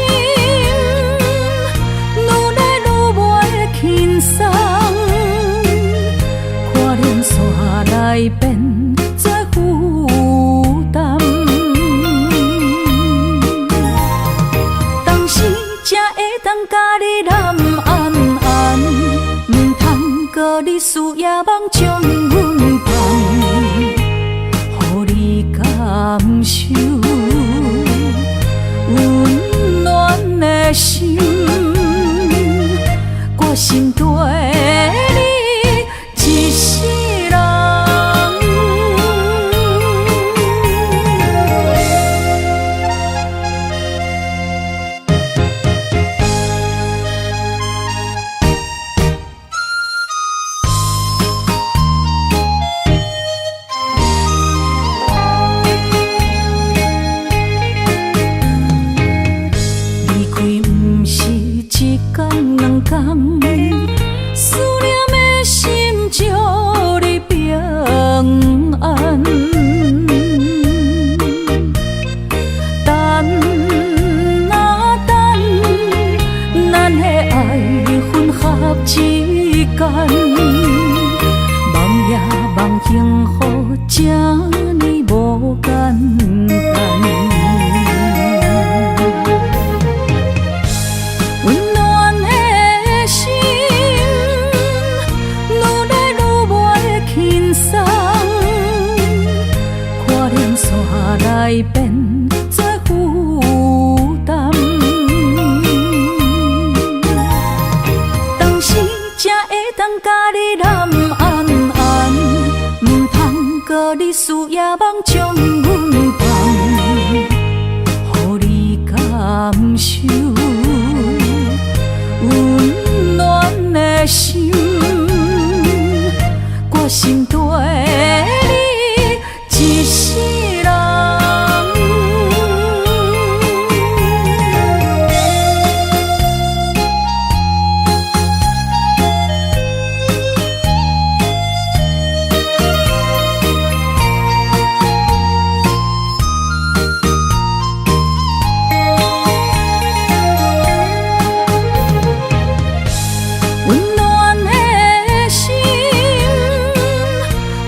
愈来愈袂轻松，看连线来变作负担。当时才会当甲你揽安安，唔通搁你输也梦将阮放，予你感受温暖的心，我心对你一世人。离开不是一天两天，思念的心祝你平安。等啊等，咱的爱混合之间，梦也梦幸福，这呢无简单。温暖的心，愈来愈袂轻松，看连线来变作负担。当时才会当甲你揽安安，唔通搁你输也梦将阮放，予你感受温暖的心，我心对你一世人。温暖的心，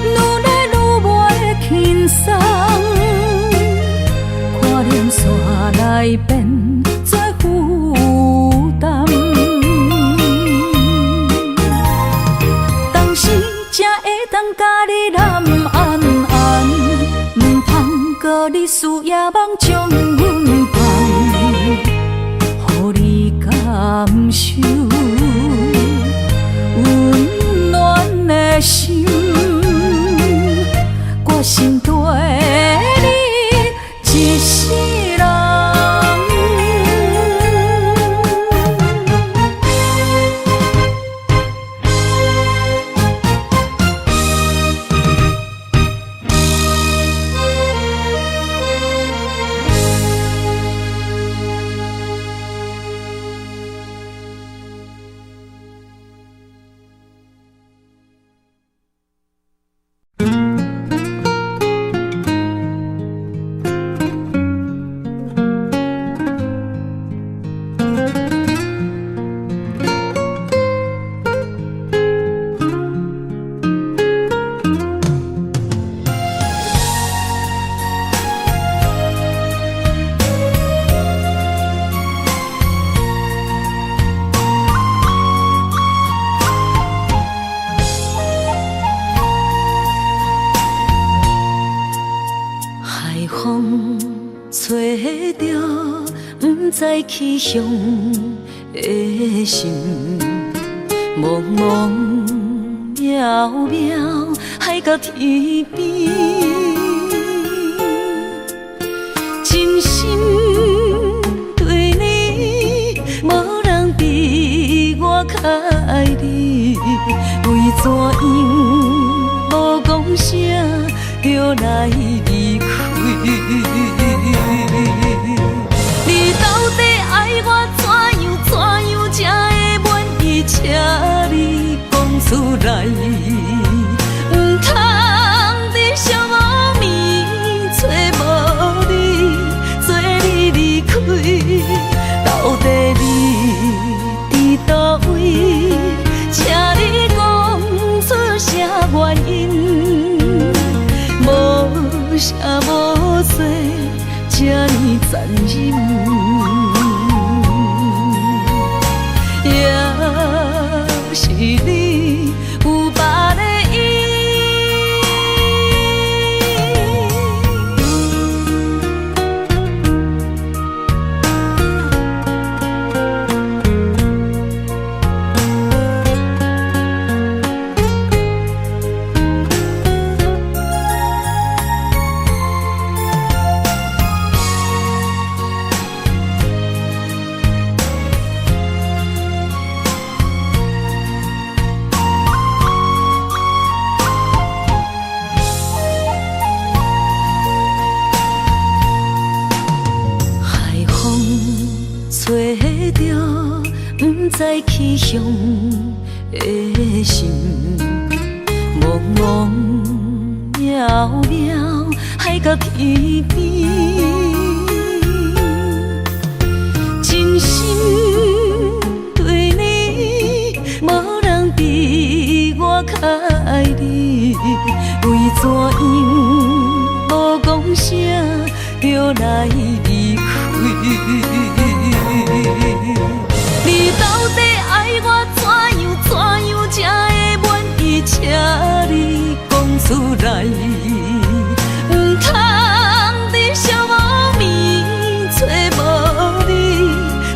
愈来愈袂轻松，看连线来变作负担。当时才会当甲你揽安安，唔通搁你输也梦将阮放，予你感受温暖的心，我心对你一世人。吹着不知去向的心，茫茫渺渺海到天边，真是心对你，无人比我较爱你。为怎样无讲声就来离开？你到底爱我怎样才会满意？请你讲出来，唔通伫寂寞暝找无你，做你离开。到底你伫倒位？请你讲出啥原因？无声无息，这呢残忍。也是你有别的意。在去向的心，茫茫渺渺，海角天边，真心对你，无人比我较爱你。为怎样无讲声就来离开？你到底爱我怎样才会满意？请你讲出来，唔通伫寂寞暝找无你，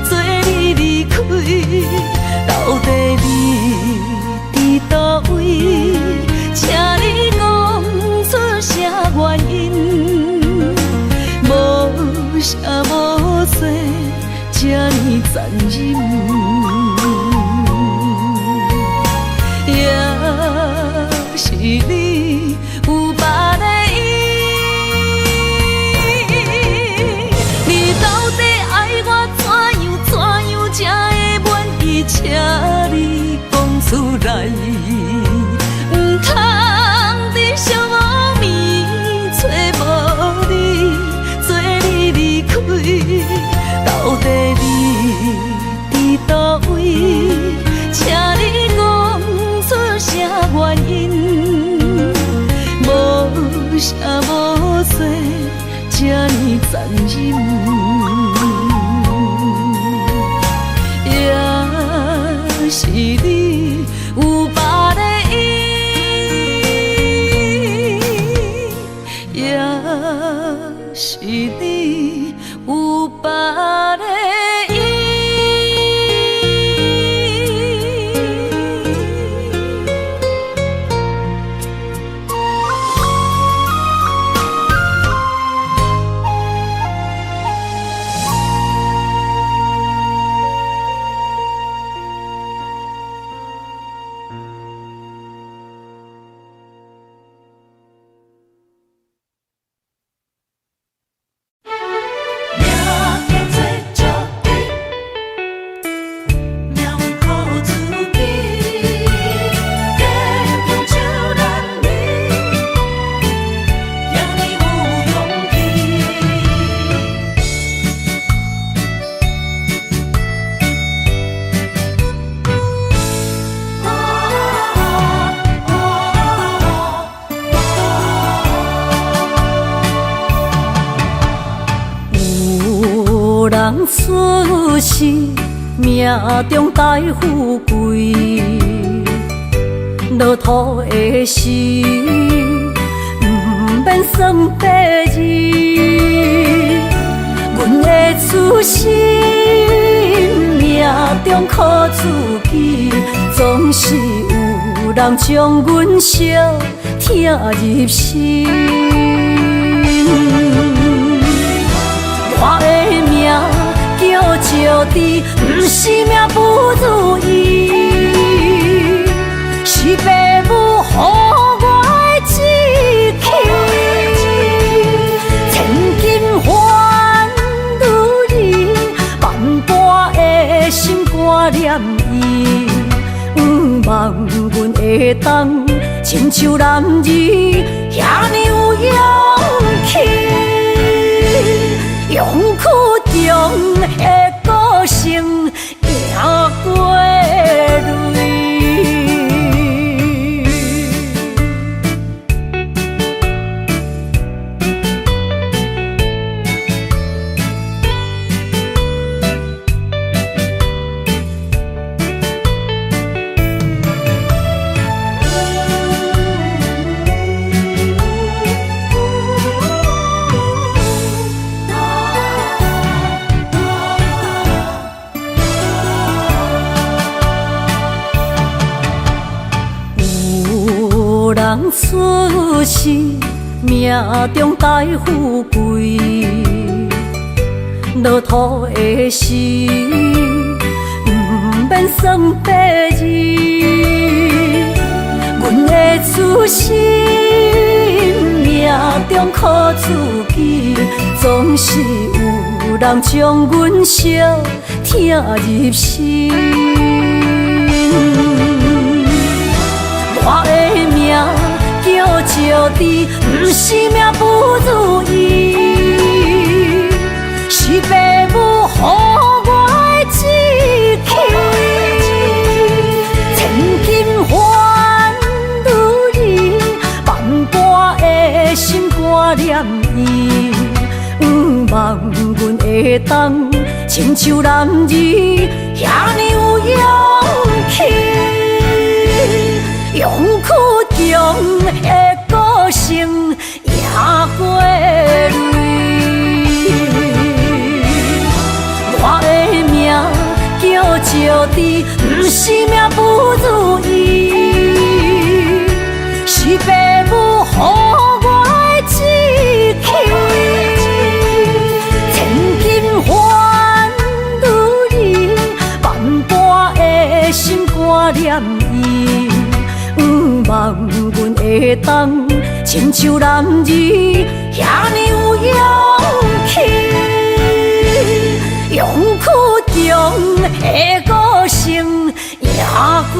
做你离开。到底你伫倒位？请你讲出啥原因？无声无息，这呢残忍。也是你有别的意。你到底爱我怎样才会满意？请你讲出来，唔通伫寂寞暝找无你，做你离开。到底你伫倒位？请你讲出啥原因？无声无息，这呢残忍。也是你有别的意，也是你有别的意。人出世，命中带富贵，落土的时，不免算白字。阮的出身，命中苦自己，总是有人将阮惜听入心。我着地，不是命不如意，是父母予我的志气。千金换如意，万般的心挂念伊。望阮会当亲像男儿遐尼有勇气，勇气中的个性赢过泪。人出世，命中带富贵，落土的时，不免算白字。阮的出身，命中靠自己，总是有人将阮惜疼入心。我的命叫石地，不是命不如意，是父母予我的志气。千金换如意，万般的心挂念伊。望阮会当亲像男儿遐尼有勇气。勇气中的个性赢过泪。我的命叫石地，不是命不如意，是父母予我的志气。千金换如意，万般的心挂念伊。望阮会当亲像男儿遐尼有勇气，勇气中的个性赢过